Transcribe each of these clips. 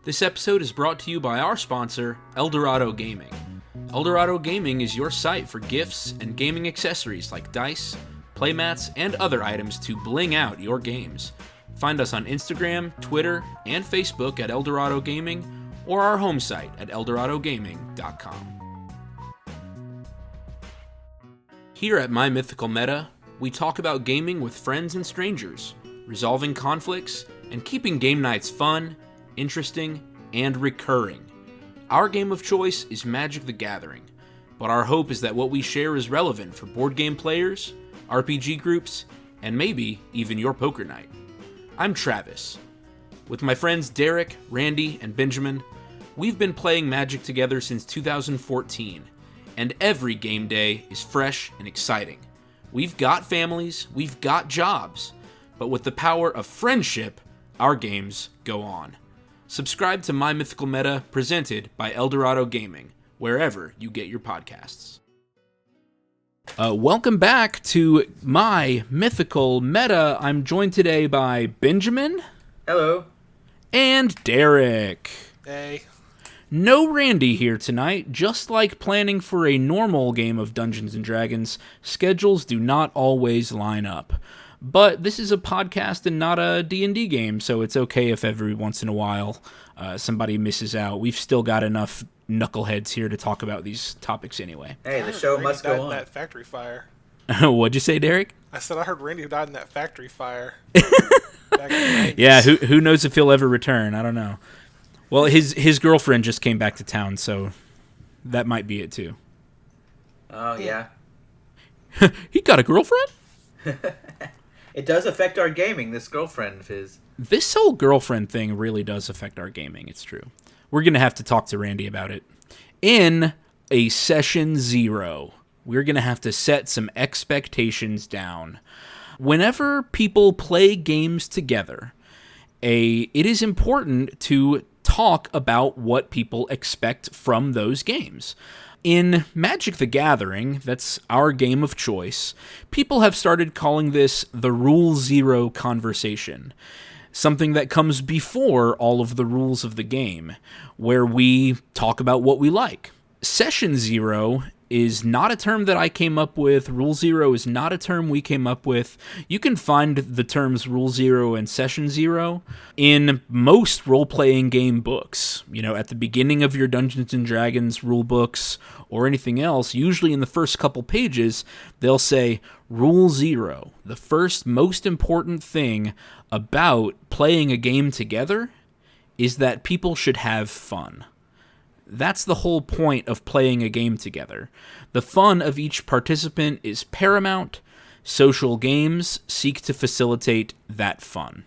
This episode is brought to you by our sponsor, Eldorado Gaming. Eldorado Gaming is your site for gifts and gaming accessories like dice, playmats, and other items to bling out your games. Find us on Instagram, Twitter, and Facebook at Eldorado Gaming, or our home site at eldoradogaming.com. Here at My Mythical Meta, we talk about gaming with friends and strangers, resolving conflicts, and keeping game nights fun, interesting, and recurring. Our game of choice is Magic the Gathering, but our hope is that what we share is relevant for board game players, RPG groups, and maybe even your poker night. I'm Travis. With my friends Derek, Randy, and Benjamin, we've been playing Magic together since 2014, and every game day is fresh and exciting. We've got families, we've got jobs, but with the power of friendship, our games go on. Subscribe to My Mythical Meta, presented by Eldorado Gaming, wherever you get your podcasts. Welcome back to My Mythical Meta. I'm joined today by Benjamin. Hello. And Derek. Hey. No Randy here tonight. Just like planning for a normal game of Dungeons & Dragons, schedules do not always line up. But this is a podcast and not a D&D game, so it's okay if every once in a while somebody misses out. We've still got enough knuckleheads here to talk about these topics anyway. Hey, the show must go on. That factory fire. What'd you say, Derek? I said I heard Randy died in that factory fire. Back in the 90s. Yeah, who knows if he'll ever return? I don't know. Well, his girlfriend just came back to town, so that might be it too. Oh, yeah. He got a girlfriend? It does affect our gaming, this girlfriend of his. This whole girlfriend thing really does affect our gaming, it's true. We're going to have to talk to Randy about it. In a session 0, we're going to have to set some expectations down. Whenever people play games together, it is important to talk about what people expect from those games. In Magic the Gathering, that's our game of choice, people have started calling this the Rule 0 conversation. Something that comes before all of the rules of the game, where we talk about what we like. Session 0 is not a term that I came up with. Rule 0 is not a term we came up with. You can find the terms Rule 0 and Session 0 in most role-playing game books. You know, at the beginning of your Dungeons & Dragons rule books or anything else, usually in the first couple pages, they'll say, Rule 0, the first most important thing about playing a game together is that people should have fun. That's the whole point of playing a game together. The fun of each participant is paramount. Social games seek to facilitate that fun.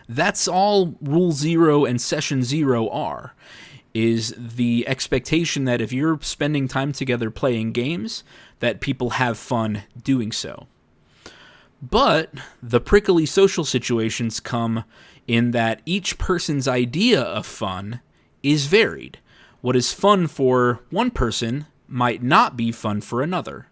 That's all Rule 0 and Session 0 are, is the expectation that if you're spending time together playing games, that people have fun doing so. But the prickly social situations come in that each person's idea of fun is varied. What is fun for one person might not be fun for another.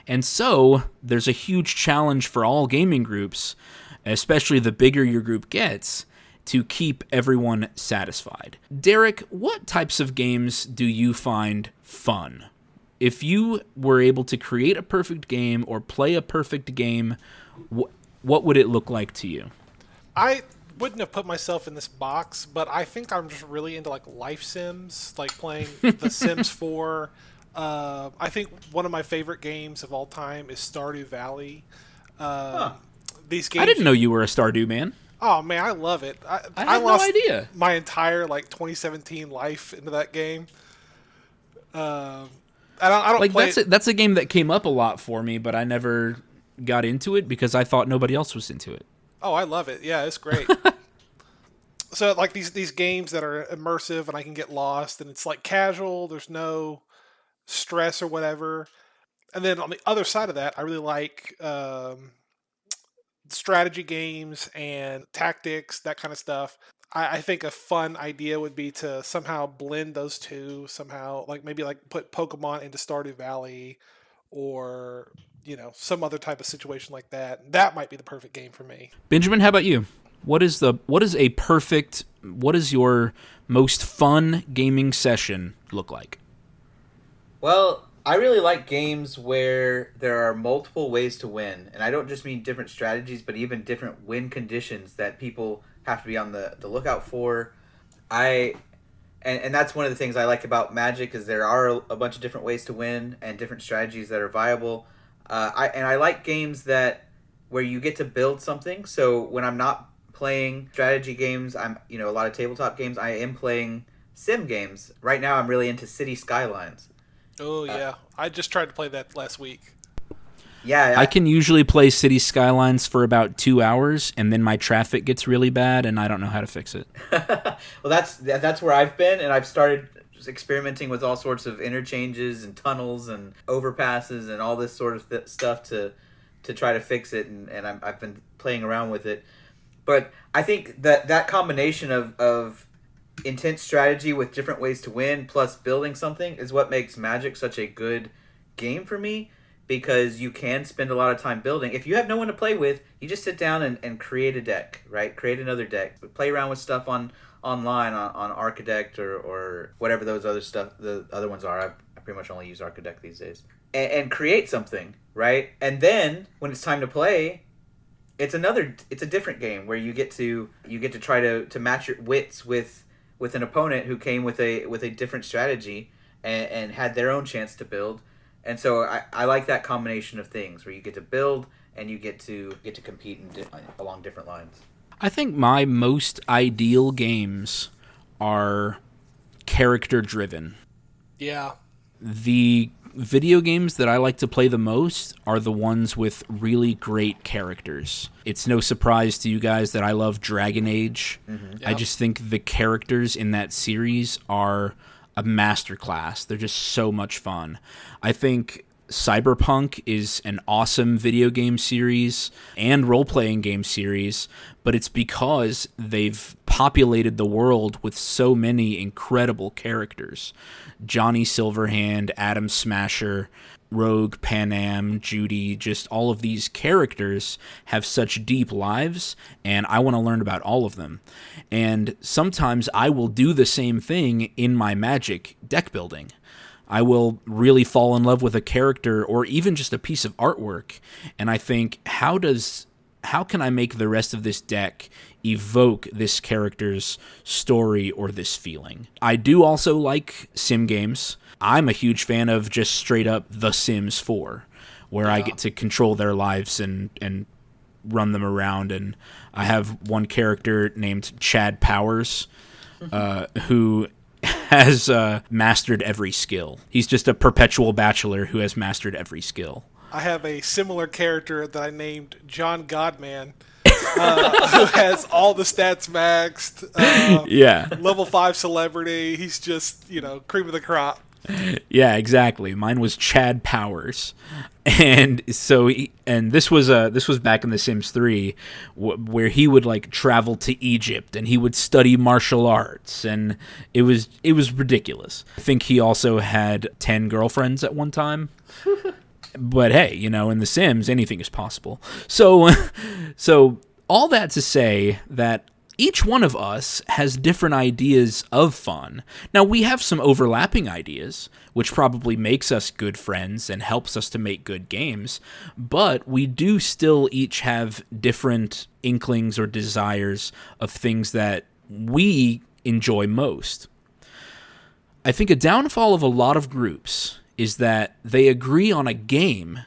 And so, there's a huge challenge for all gaming groups, especially the bigger your group gets, to keep everyone satisfied. Derek, what types of games do you find fun? If you were able to create a perfect game or play a perfect game, what would it look like to you? I wouldn't have put myself in this box, but I think I'm just really into like life sims, like playing The Sims 4. I think one of my favorite games of all time is Stardew Valley. These games. I didn't know you were a Stardew man. Oh man, I love it. I lost no idea. My entire 2017 life into that game. I don't like play that's a game that came up a lot for me, but I never got into it because I thought nobody else was into it. Oh, I love it. Yeah, it's great. So like these games that are immersive and I can get lost and it's like casual, there's no stress or whatever. And then on the other side of that, I really like strategy games and tactics, that kind of stuff. I think a fun idea would be to somehow blend those two somehow, like maybe like put Pokemon into Stardew Valley or some other type of situation like that. That might be the perfect game for me. Benjamin, how about you? What is your most fun gaming session look like? Well, I really like games where there are multiple ways to win. And I don't just mean different strategies, but even different win conditions that people have to be on the lookout for. And that's one of the things I like about Magic is there are a bunch of different ways to win and different strategies that are viable. I like games that where you get to build something. So when I'm not playing strategy games, I'm a lot of tabletop games. I am playing sim games. Right now, I'm really into City Skylines. Oh yeah, I just tried to play that last week. Yeah, I can usually play City Skylines for about 2 hours, and then my traffic gets really bad, and I don't know how to fix it. Well, that's where I've been, and I've started just experimenting with all sorts of interchanges and tunnels and overpasses and all this sort of stuff to try to fix it, and I've been playing around with it. But I think that combination of intense strategy with different ways to win plus building something is what makes Magic such a good game for me, because you can spend a lot of time building. If you have no one to play with, you just sit down and create a deck, right? Create another deck. Play around with stuff online on Archidect or whatever those the other ones are. I pretty much only use Archidect these days. And create something, right? And then when it's time to play, it's a different game where you get to try to match your wits with an opponent who came with a different strategy and had their own chance to build. And so I like that combination of things where you get to build and you get to compete along different lines. I think my most ideal games are character driven. Yeah. The video games that I like to play the most are the ones with really great characters. It's no surprise to you guys that I love Dragon Age. Mm-hmm. Yep. I just think the characters in that series are a masterclass. They're just so much fun. I think Cyberpunk is an awesome video game series and role-playing game series, but it's because they've populated the world with so many incredible characters. Johnny Silverhand, Adam Smasher, Rogue, Panam, Judy, just all of these characters have such deep lives, and I want to learn about all of them. And sometimes I will do the same thing in my Magic deck building. I will really fall in love with a character or even just a piece of artwork, and I think, how can I make the rest of this deck evoke this character's story or this feeling? I do also like sim games. I'm a huge fan of just straight up The Sims 4, where I get to control their lives and run them around. And I have one character named Chad Powers, who has mastered every skill. He's just a perpetual bachelor who has mastered every skill. I have a similar character that I named John Godman, who has all the stats maxed. Level 5 celebrity. He's just, cream of the crop. Yeah, exactly. Mine was Chad Powers, and so this was back in The Sims 3, where he would travel to Egypt and he would study martial arts, and it was ridiculous. I think he also had 10 girlfriends at one time. But hey, in The Sims, anything is possible. So all that to say that each one of us has different ideas of fun. Now, we have some overlapping ideas, which probably makes us good friends and helps us to make good games, but we do still each have different inklings or desires of things that we enjoy most. I think a downfall of a lot of groups is that they agree on a game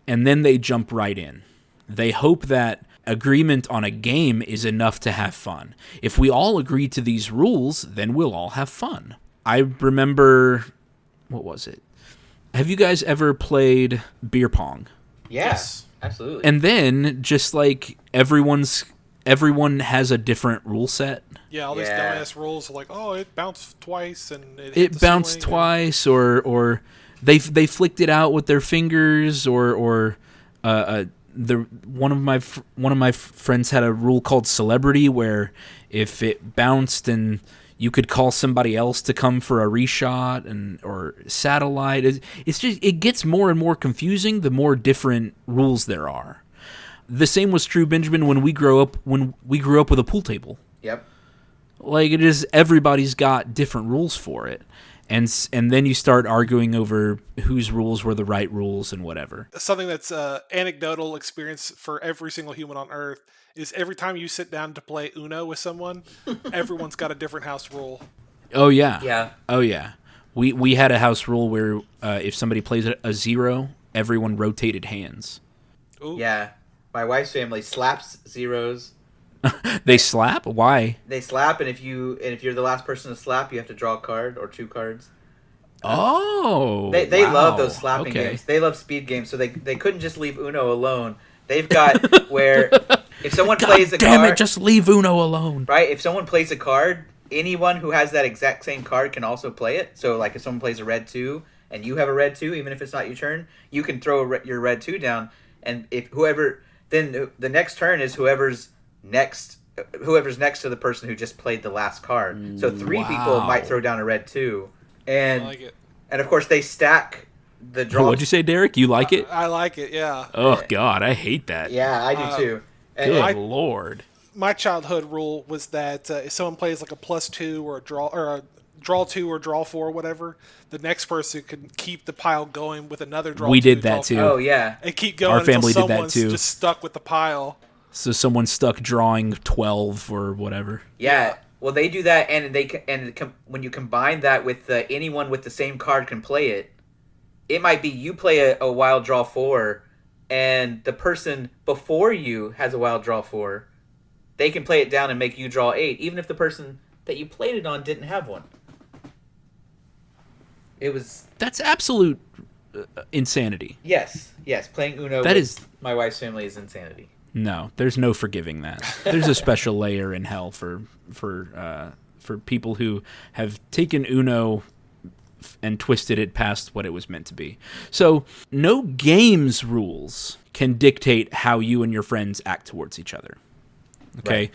and then they jump right in. They hope that agreement on a game is enough to have fun. If we all agree to these rules, then we'll all have fun. I remember, what was it? Have you guys ever played beer pong? Yes, absolutely. And then just everyone has a different rule set. Yeah, all these dumbass rules are it bounced twice and it bounced twice, or they flicked it out with their fingers, or one of my friends had a rule called celebrity, where if it bounced and you could call somebody else to come for a reshot, or satellite. It's just, it gets more and more confusing the more different rules there are. the same was true, Benjamin, when we grew up with a pool table. Yep. Like, it is, everybody's got different rules for it. And then you start arguing over whose rules were the right rules and whatever. Something that's anecdotal experience for every single human on Earth is every time you sit down to play Uno with someone, everyone's got a different house rule. Oh, yeah. Yeah. Oh, yeah. We had a house rule where if somebody plays a 0, everyone rotated hands. Ooh. Yeah. My wife's family slaps zeros. They slap? Why? They slap, and if you're the last person to slap, you have to draw a card or 2 cards. They wow. love those slapping games. They love speed games, so they couldn't just leave Uno alone. They've got where if someone plays a damn card, it, just leave Uno alone. right? If someone plays a card, anyone who has that exact same card can also play it. So, like, if someone plays a red 2 and you have a red 2, even if it's not your turn, you can throw your red 2 down, and if then the next turn is whoever's next to the person who just played the last card. So 3 people might throw down a red 2, and I like it. and of course they stack the draw. What'd you say, Derek? You like it? I like it, yeah. Oh, God, I hate that. Yeah, I do too. And Good Lord. My childhood rule was that if someone plays like a +2 or a draw 2 or draw 4 or whatever, the next person can keep the pile going with another draw 2. We did that draw too. 4, Oh yeah, and keep going Our family until did that someone's too. just stuck with the pile. So someone's stuck drawing 12 or whatever. yeah. Well, they do that, and when you combine that with anyone with the same card can play it. It might be you play a wild draw 4, and the person before you has a wild draw 4. They can play it down and make you draw 8, even if the person that you played it on didn't have one. That's absolute insanity. Yes. Playing Uno my wife's family is insanity. No, there's no forgiving that. There's a special layer in hell for people who have taken Uno and twisted it past what it was meant to be. So, no games rules can dictate how you and your friends act towards each other. Okay? Right.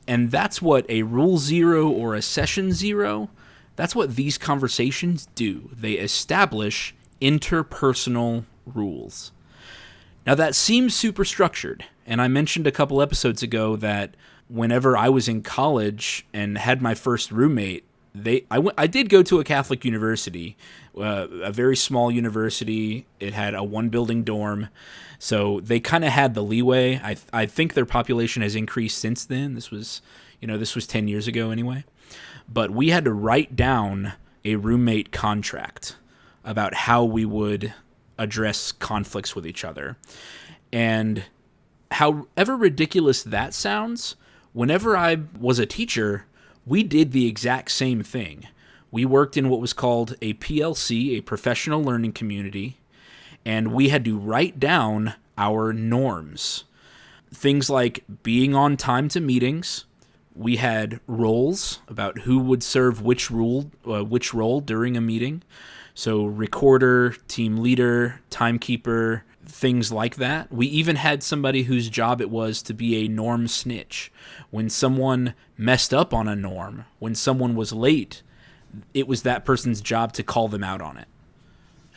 And that's what a rule 0 or a session 0, that's what these conversations do. They establish interpersonal rules. Now, that seems super structured, and I mentioned a couple episodes ago that whenever I was in college and had my first roommate, I did go to a Catholic university, a very small university. It had a 1-building dorm, so they kind of had the leeway. I think their population has increased since then. This was 10 years ago anyway. But we had to write down a roommate contract about how we would address conflicts with each other. And however ridiculous that sounds, whenever I was a teacher, we did the exact same thing. We worked in what was called a PLC, a professional learning community, and we had to write down our norms. Things like being on time to meetings. We had roles about who would serve which role during a meeting. So recorder, team leader, timekeeper, things like that. We even had somebody whose job it was to be a norm snitch. When someone messed up on a norm, when someone was late, it was that person's job to call them out on it.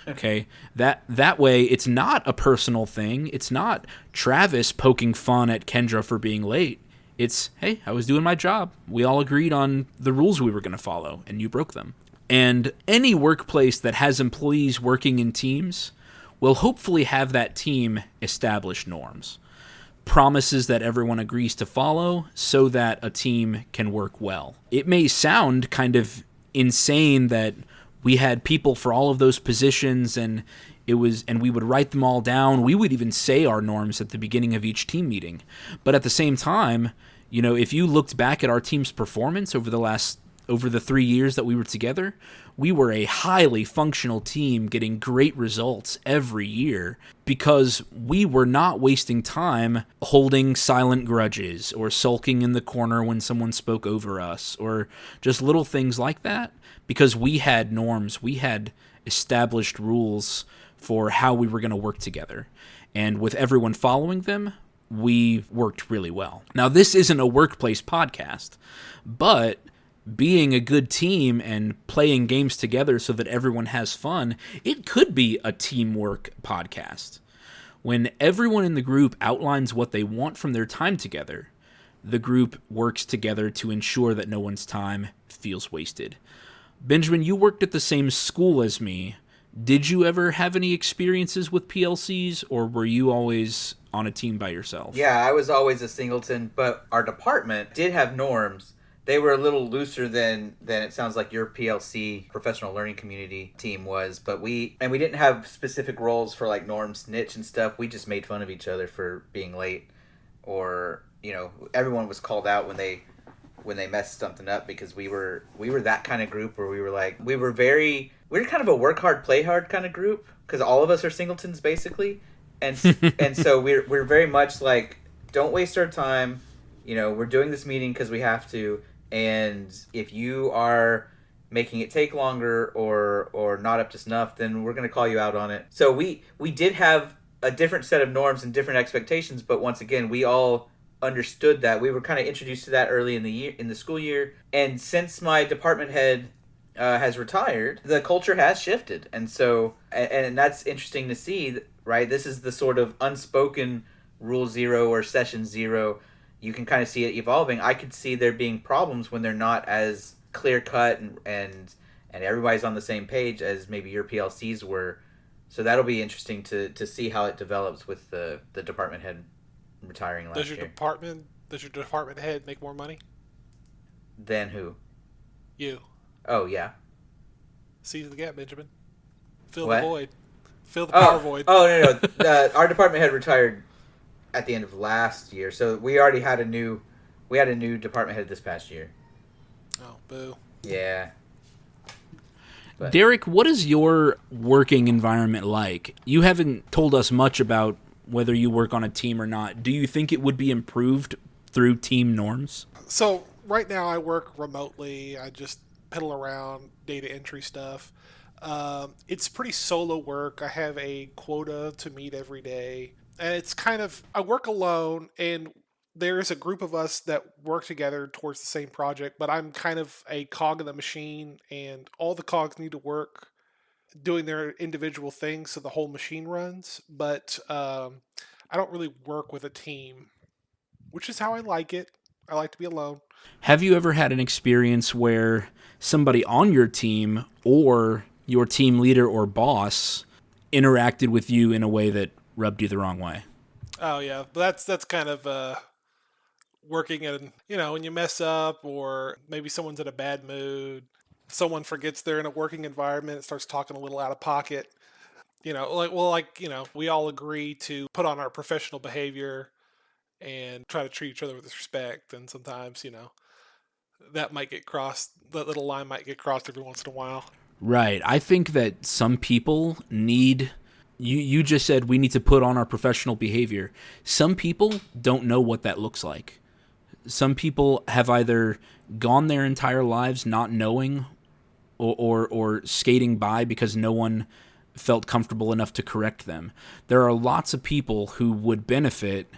Okay? That way, it's not a personal thing. It's not Travis poking fun at Kendra for being late. It's, hey, I was doing my job. We all agreed on the rules we were going to follow, and you broke them. And any workplace that has employees working in teams will hopefully have that team establish norms, promises that everyone agrees to follow so that a team can work well. It may sound kind of insane that we had people for all of those positions and we would write them all down. We would even say our norms at the beginning of each team meeting. But at the same time, if you looked back at our team's performance over the 3 years that we were together, we were a highly functional team getting great results every year because we were not wasting time holding silent grudges or sulking in the corner when someone spoke over us or just little things like that, because we had norms. We had established rules for how we were going to work together. And with everyone following them, we worked really well. Now, this isn't a workplace podcast, but being a good team and playing games together so that everyone has fun, it could be a teamwork podcast. When everyone in the group outlines what they want from their time together, the group works together to ensure that no one's time feels wasted. Benjamin, you worked at the same school as me. Did you ever have any experiences with PLCs, or were you always on a team by yourself? Yeah, I was always a singleton, but our department did have norms. They were a little looser than it sounds like your PLC professional learning community team was, but we didn't have specific roles for like norms, niche and stuff. We just made fun of each other for being late, or everyone was called out when they messed something up, because we were that kind of group where we were kind of a work hard, play hard kind of group, because all of us are singletons basically, and so we're very much like, don't waste our time. We're doing this meeting because we have to, and if you are making it take longer or not up to snuff, then we're going to call you out on it. So we did have a different set of norms and different expectations, but once again, we all understood that. We were kind of introduced to that early in the school year, and since my department head has retired, the culture has shifted, and so and that's interesting to see, right? This is the sort of unspoken rule zero or session zero. You can kind of see it evolving. I could see there being problems when they're not as clear cut and everybody's on the same page as maybe your PLCs were. So that'll be interesting to see how it develops with the department head retiring last year. Does your department head make more money? Than who? You. Oh, yeah. Seize the gap, Benjamin. Fill What? the void. Fill the power void. Oh, no. Our department head retired at the end of last year, so we already had a new department head this past year. Oh, boo. Yeah. But Derek, what is your working environment like? You haven't told us much about whether you work on a team or not. Do you think it would be improved through team norms? So right now I work remotely. I just pedal around data entry stuff. It's pretty solo work. I have a quota to meet every day. And it's kind of, I work alone, and there's a group of us that work together towards the same project, but I'm kind of a cog in the machine, and all the cogs need to work doing their individual things so the whole machine runs. But I don't really work with a team, which is how I like it. I like to be alone. Have you ever had an experience where somebody on your team or your team leader or boss interacted with you in a way that rubbed you the wrong way? Oh yeah, that's kind of working in, when you mess up, or maybe someone's in a bad mood, someone forgets they're in a working environment, starts talking a little out of pocket. We all agree to put on our professional behavior and try to treat each other with respect, and sometimes that little line might get crossed every once in a while. Right. I think that some people need... You just said we need to put on our professional behavior. Some people don't know what that looks like. Some people have either gone their entire lives not knowing or skating by because no one felt comfortable enough to correct them. There are lots of people who would benefit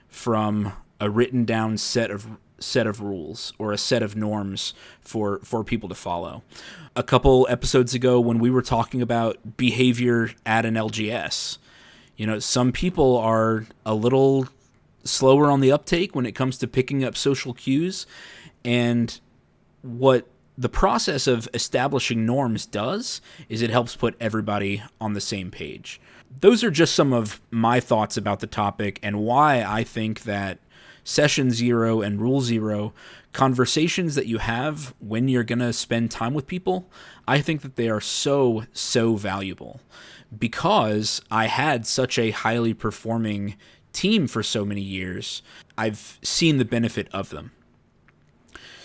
from a written down set of rules or a set of norms for people to follow. A couple episodes ago when we were talking about behavior at an LGS, some people are a little slower on the uptake when it comes to picking up social cues, and what the process of establishing norms does is it helps put everybody on the same page. Those are just some of my thoughts about the topic and why I think that Session Zero and Rule Zero, conversations that you have when you're going to spend time with people, I think that they are so, so valuable. Because I had such a highly performing team for so many years, I've seen the benefit of them.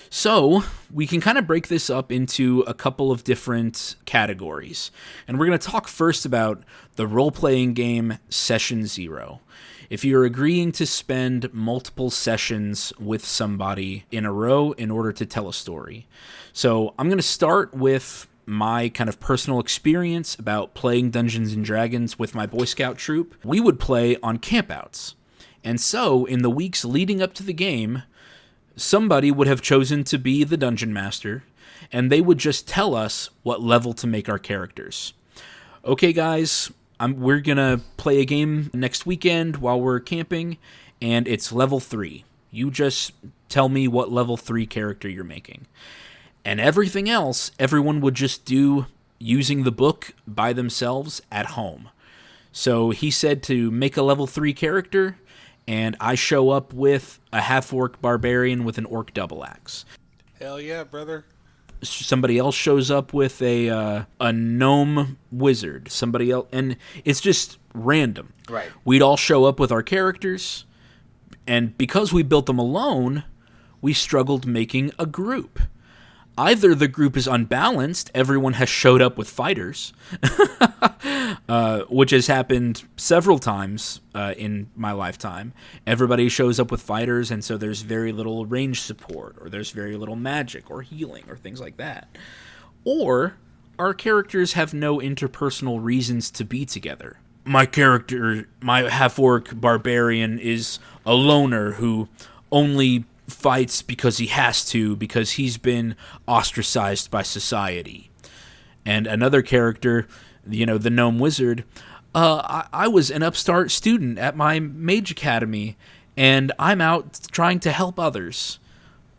So we can kind of break this up into a couple of different categories. And we're going to talk first about the role-playing game Session Zero. If you're agreeing to spend multiple sessions with somebody in a row in order to tell a story. So I'm going to start with my kind of personal experience about playing Dungeons & Dragons with my Boy Scout troop. We would play on campouts. And so in the weeks leading up to the game, somebody would have chosen to be the dungeon master, and they would just tell us what level to make our characters. Okay, guys, we're gonna play a game next weekend while we're camping, and it's level 3. You just tell me what level 3 character you're making. And everything else, everyone would just do using the book by themselves at home. So he said to make a level 3 character, and I show up with a half-orc barbarian with an orc double axe. Hell yeah, brother. Somebody else shows up with a gnome wizard. Somebody else, and it's just random. Right. We'd all show up with our characters, and because we built them alone, we struggled making a group. Either the group is unbalanced, everyone has showed up with fighters, which has happened several times in my lifetime. Everybody shows up with fighters, and so there's very little range support, or there's very little magic or healing or things like that. Or our characters have no interpersonal reasons to be together. My character, my half-orc barbarian, is a loner who only fights because he has to, because he's been ostracized by society. And another character, the gnome wizard, I was an upstart student at my mage academy, and I'm out trying to help others.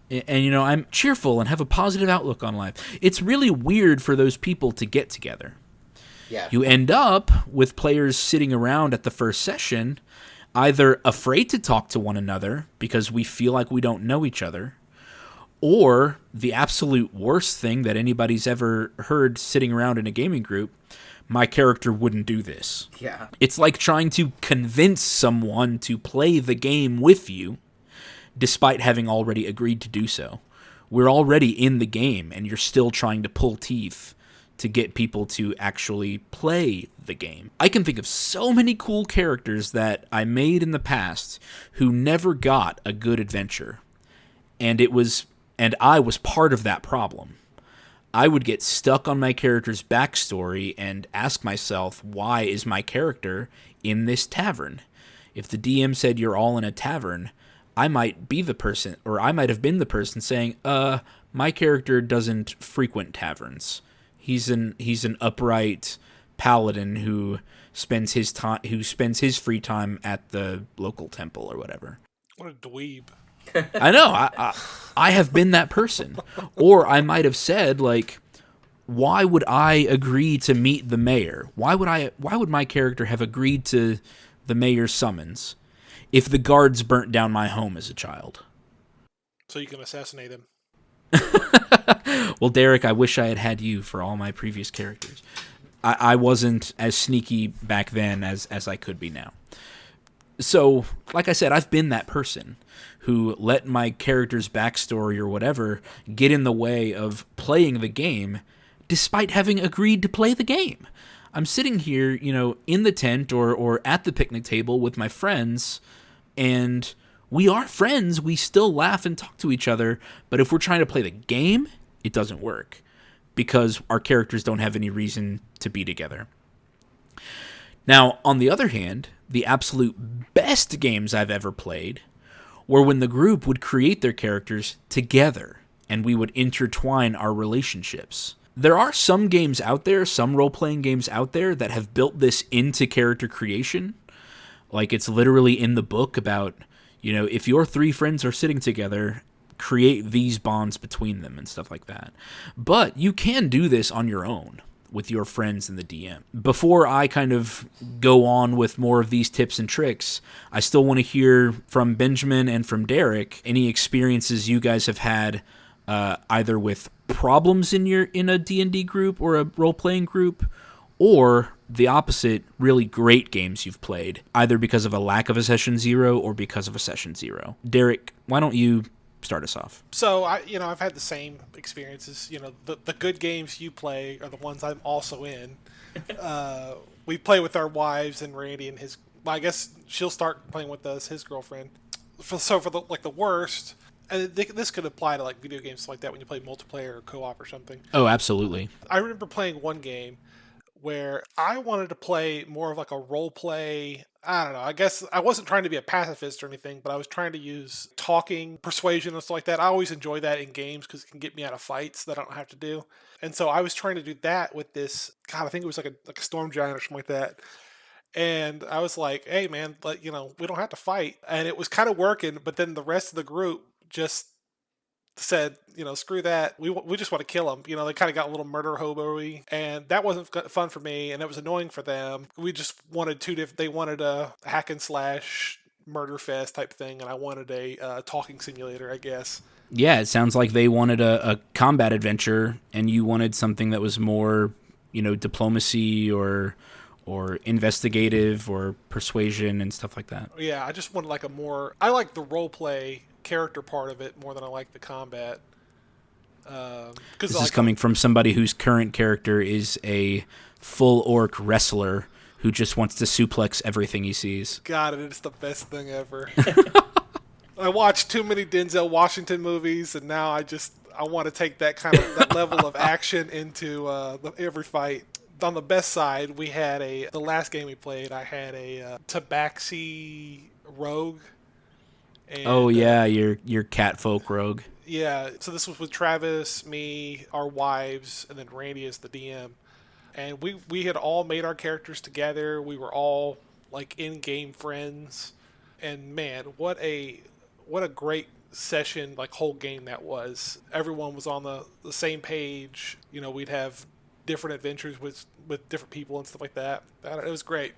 And I'm cheerful and have a positive outlook on life. It's really weird for those people to get together. Yeah. You end up with players sitting around at the first session, either afraid to talk to one another because we feel like we don't know each other, or the absolute worst thing that anybody's ever heard sitting around in a gaming group, my character wouldn't do this. Yeah. It's like trying to convince someone to play the game with you, despite having already agreed to do so. We're already in the game, and you're still trying to pull teeth to get people to actually play the game. I can think of so many cool characters that I made in the past who never got a good adventure. And I was part of that problem. I would get stuck on my character's backstory and ask myself, why is my character in this tavern? If the DM said you're all in a tavern, I might be the person, or I might have been the person saying, my character doesn't frequent taverns. He's an upright paladin who spends his free time at the local temple or whatever. What a dweeb. I know. I have been that person. Or I might have said, like, why would I agree to meet the mayor? Why would my character have agreed to the mayor's summons if the guards burnt down my home as a child? So you can assassinate him. Well, Derek, I wish I had you for all my previous characters. I wasn't as sneaky back then as I could be now. So, like I said, I've been that person who let my character's backstory or whatever get in the way of playing the game, despite having agreed to play the game. I'm sitting here, in the tent or at the picnic table with my friends, and we are friends. We still laugh and talk to each other, but if we're trying to play the game, it doesn't work because our characters don't have any reason to be together. Now, on the other hand, the absolute best games I've ever played were when the group would create their characters together and we would intertwine our relationships. There are some games out there, some role-playing games out there that have built this into character creation. Like, it's literally in the book about, if your 3 friends are sitting together, create these bonds between them and stuff like that. But you can do this on your own with your friends and the DM. Before I kind of go on with more of these tips and tricks, I still want to hear from Benjamin and from Derek any experiences you guys have had either with problems in a D&D group or a role-playing group, or the opposite, really great games you've played, either because of a lack of a session 0 or because of a session 0. Derek, why don't you start us off? So I've had the same experiences. The good games you play are the ones I'm also in. We play with our wives and Randy and his. Well, I guess she'll start playing with us, his girlfriend. For the worst, and this could apply to like video games like that when you play multiplayer or co-op or something. Oh, absolutely. I remember playing one game where I wanted to play more of like a role play. I don't know. I guess I wasn't trying to be a pacifist or anything, but I was trying to use talking, persuasion, and stuff like that. I always enjoy that in games because it can get me out of fights that I don't have to do. And so I was trying to do that with this. God, I think it was like a storm giant or something like that. And I was like, hey, man, we don't have to fight. And it was kind of working. But then the rest of the group just said, screw that. We just want to kill him. They kind of got a little murder hobo-y. And that wasn't fun for me. And it was annoying for them. We just wanted they wanted a hack and slash murder fest type thing. And I wanted a talking simulator, I guess. Yeah, it sounds like they wanted a combat adventure, and you wanted something that was more, diplomacy or investigative or persuasion and stuff like that. Yeah, I just wanted I like the role play character part of it more than I like the combat. This is coming from somebody whose current character is a full orc wrestler who just wants to suplex everything he sees. God, it's the best thing ever. I watched too many Denzel Washington movies, and now I want to take that that level of action into every fight. On the best side, we had the last game we played, I had a Tabaxi rogue. And, your catfolk rogue. Yeah, so this was with Travis, me, our wives, and then Randy as the DM. And we had all made our characters together. We were all like in-game friends. And man, what a great session, like whole game that was. Everyone was on the same page. We'd have different adventures with different people and stuff like that. It was great.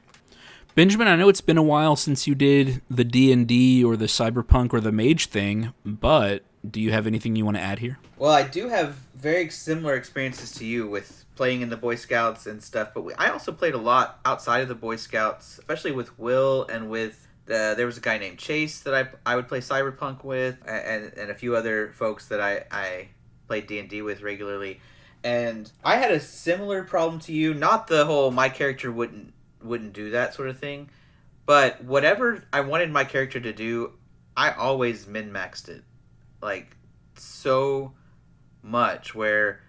Benjamin, I know it's been a while since you did the D&D or the Cyberpunk or the Mage thing, but do you have anything you want to add here? Well, I do have very similar experiences to you with playing in the Boy Scouts and stuff, but I also played a lot outside of the Boy Scouts, especially with Will and with there was a guy named Chase that I would play Cyberpunk with, and a few other folks that I played D&D with regularly. And I had a similar problem to you, not the whole my character wouldn't do that sort of thing, but whatever I wanted my character to do, I always min-maxed it. Like, so much, where,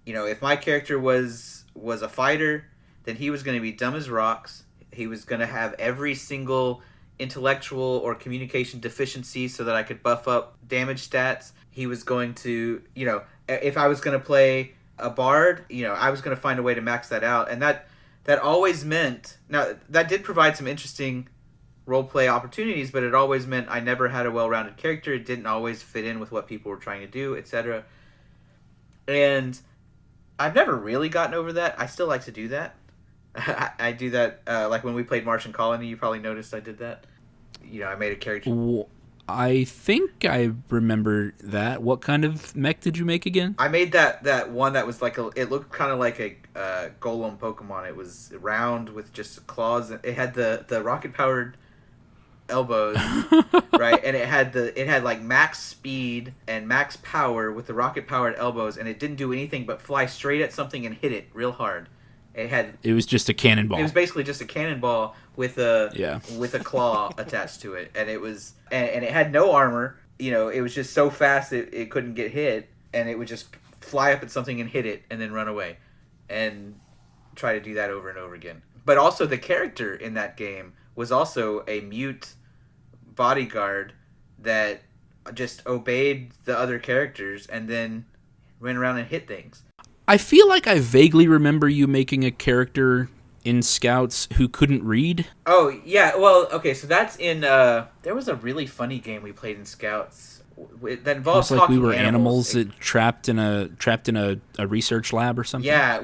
if my character was a fighter, then he was going to be dumb as rocks. He was going to have every single intellectual or communication deficiency so that I could buff up damage stats. He was going to, if I was going to play a bard, I was going to find a way to max that out. And that always meant, now that did provide some interesting roleplay opportunities, but it always meant I never had a well-rounded character. It didn't always fit in with what people were trying to do, etc. And I've never really gotten over that. I still like to do that. I do that, like when we played Martian Colony, you probably noticed I did that. I made a character. I think I remember that. What kind of mech did you make again? I made that one that was it looked kind of like a golem Pokemon. It was round with just claws. It had the rocket-powered elbows, right? And it had like max speed and max power with the rocket-powered elbows, and it didn't do anything but fly straight at something and hit it real hard. It was just a cannonball. It was basically just a cannonball with a claw attached to it, and it was and it had no armor. It was just so fast it couldn't get hit, and it would just fly up at something and hit it, and then run away, and try to do that over and over again. But also the character in that game was also a mute bodyguard that just obeyed the other characters and then ran around and hit things. I feel like I vaguely remember you making a character in Scouts who couldn't read. Oh, yeah. Well, okay, so that's in... there was a really funny game we played in Scouts that involves like talking we were animals that trapped in a research lab or something. Yeah,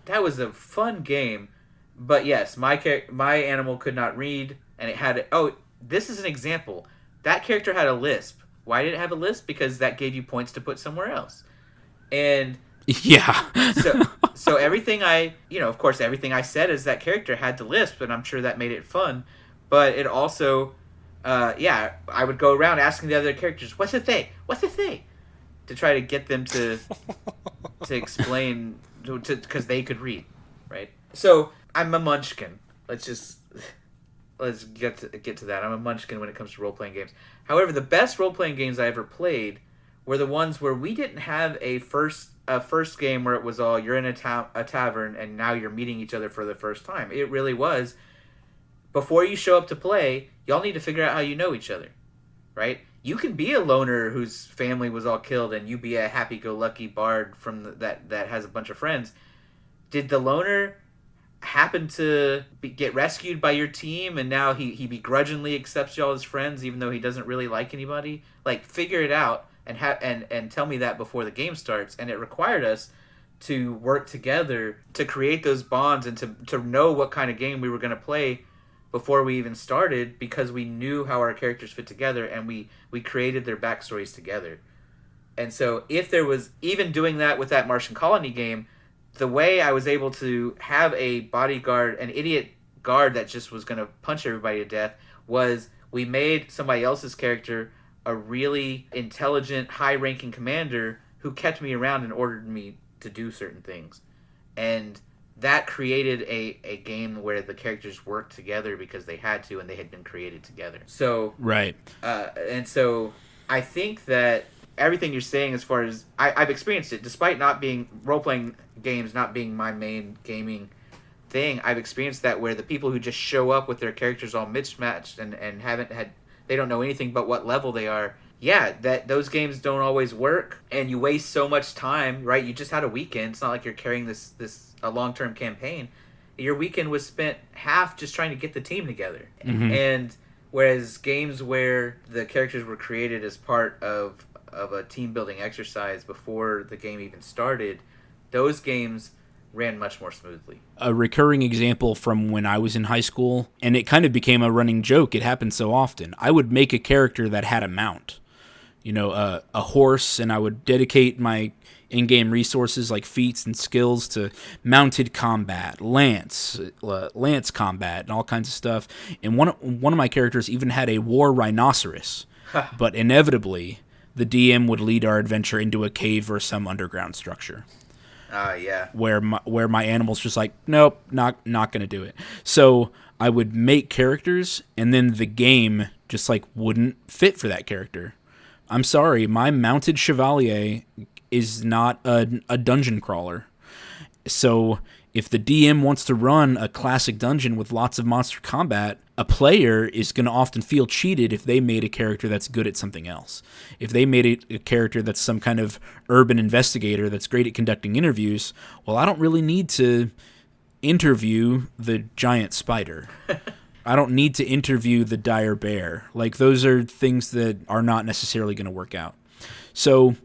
that was a fun game. But yes, my animal could not read, and it had... Oh, this is an example. That character had a lisp. Why did it have a lisp? Because that gave you points to put somewhere else. And... Yeah. so everything of course, everything I said as that character had the lisp, and I'm sure that made it fun. But it also, I would go around asking the other characters, "What's the thing? What's the thing?" to try to get them to explain, because they could read, right? So I'm a munchkin. Let's get to that. I'm a munchkin when it comes to role playing games. However, the best role playing games I ever played were the ones where we didn't have a first game where it was all you're in a tavern and now you're meeting each other for the first time. It really was, before you show up to play, y'all need to figure out how you know each other, right? You can be a loner whose family was all killed and you be a happy-go-lucky bard from that has a bunch of friends. Did the loner happened to get rescued by your team, and now he begrudgingly accepts y'all as friends even though he doesn't really like anybody. Like, figure it out and tell me that before the game starts. And it required us to work together to create those bonds and to know what kind of game we were going to play before we even started, because we knew how our characters fit together, and we created their backstories together. And so if there was, even doing that with that Martian colony game, the way I was able to have a bodyguard, an idiot guard that just was going to punch everybody to death, was we made somebody else's character a really intelligent, high-ranking commander who kept me around and ordered me to do certain things. And that created a game where the characters worked together because they had to, and they had been created together. So right. And so I think that everything you're saying, as far as I've experienced it, despite not being role-playing games not being my main gaming thing, I've experienced that where the people who just show up with their characters all mismatched and haven't had, they don't know anything but what level they are. Yeah, that those games don't always work, and you waste so much time, right? You just had a weekend. It's not like you're carrying a long-term campaign. Your weekend was spent half just trying to get the team together. Mm-hmm. And whereas games where the characters were created as part of a team-building exercise before the game even started, those games ran much more smoothly. A recurring example from when I was in high school, and it kind of became a running joke, it happened so often, I would make a character that had a mount. A horse, and I would dedicate my in-game resources like feats and skills to mounted combat, lance combat, and all kinds of stuff. And one of my characters even had a war rhinoceros, but inevitably the DM would lead our adventure into a cave or some underground structure. Yeah. Where my animal's just like, nope, not gonna do it. So I would make characters, and then the game just like wouldn't fit for that character. I'm sorry, my mounted chevalier is not a dungeon crawler. So if the DM wants to run a classic dungeon with lots of monster combat, a player is going to often feel cheated if they made a character that's good at something else. If they made a character that's some kind of urban investigator that's great at conducting interviews, well, I don't really need to interview the giant spider. I don't need to interview the dire bear. Like, those are things that are not necessarily going to work out. So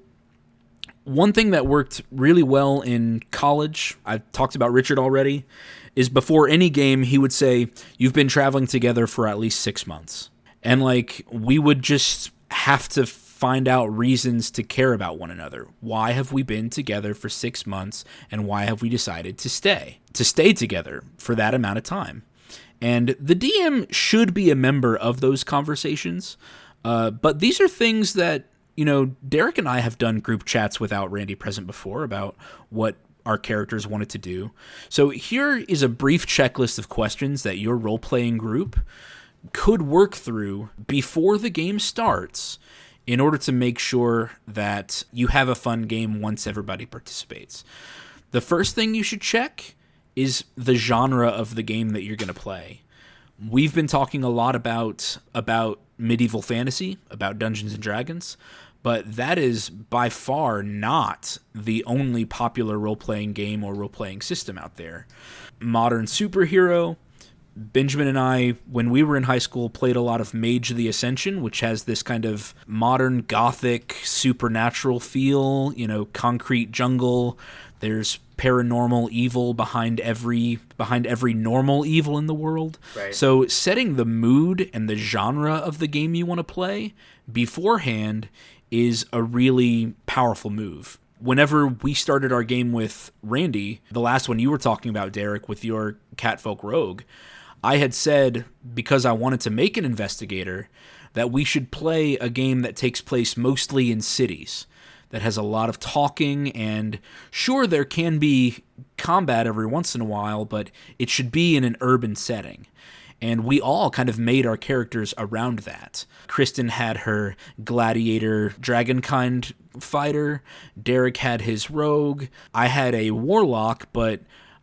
one thing that worked really well in college, I've talked about Richard already, is before any game, he would say, you've been traveling together for at least 6 months. And, like, we would just have to find out reasons to care about one another. Why have we been together for 6 months, and why have we decided to stay together for that amount of time? And the DM should be a member of those conversations. But these are things that, Derek and I have done group chats without Randy present before about what our characters wanted to do. So here is a brief checklist of questions that your role-playing group could work through before the game starts in order to make sure that you have a fun game once everybody participates. The first thing you should check is the genre of the game that you're going to play. We've been talking a lot about medieval fantasy, about Dungeons and Dragons, but that is by far not the only popular role-playing game or role-playing system out there. Modern superhero. Benjamin and I, when we were in high school, played a lot of Mage the Ascension, which has this kind of modern gothic supernatural feel, concrete jungle. There's paranormal evil behind every normal evil in the world. Right. So setting the mood and the genre of the game you want to play beforehand is a really powerful move. Whenever we started our game with Randy, the last one you were talking about, Derek, with your Catfolk Rogue, I had said, because I wanted to make an investigator, that we should play a game that takes place mostly in cities, that has a lot of talking, and sure, there can be combat every once in a while, but it should be in an urban setting. And we all kind of made our characters around that. Kristen had her gladiator dragonkind fighter. Derek had his rogue. I had a warlock, but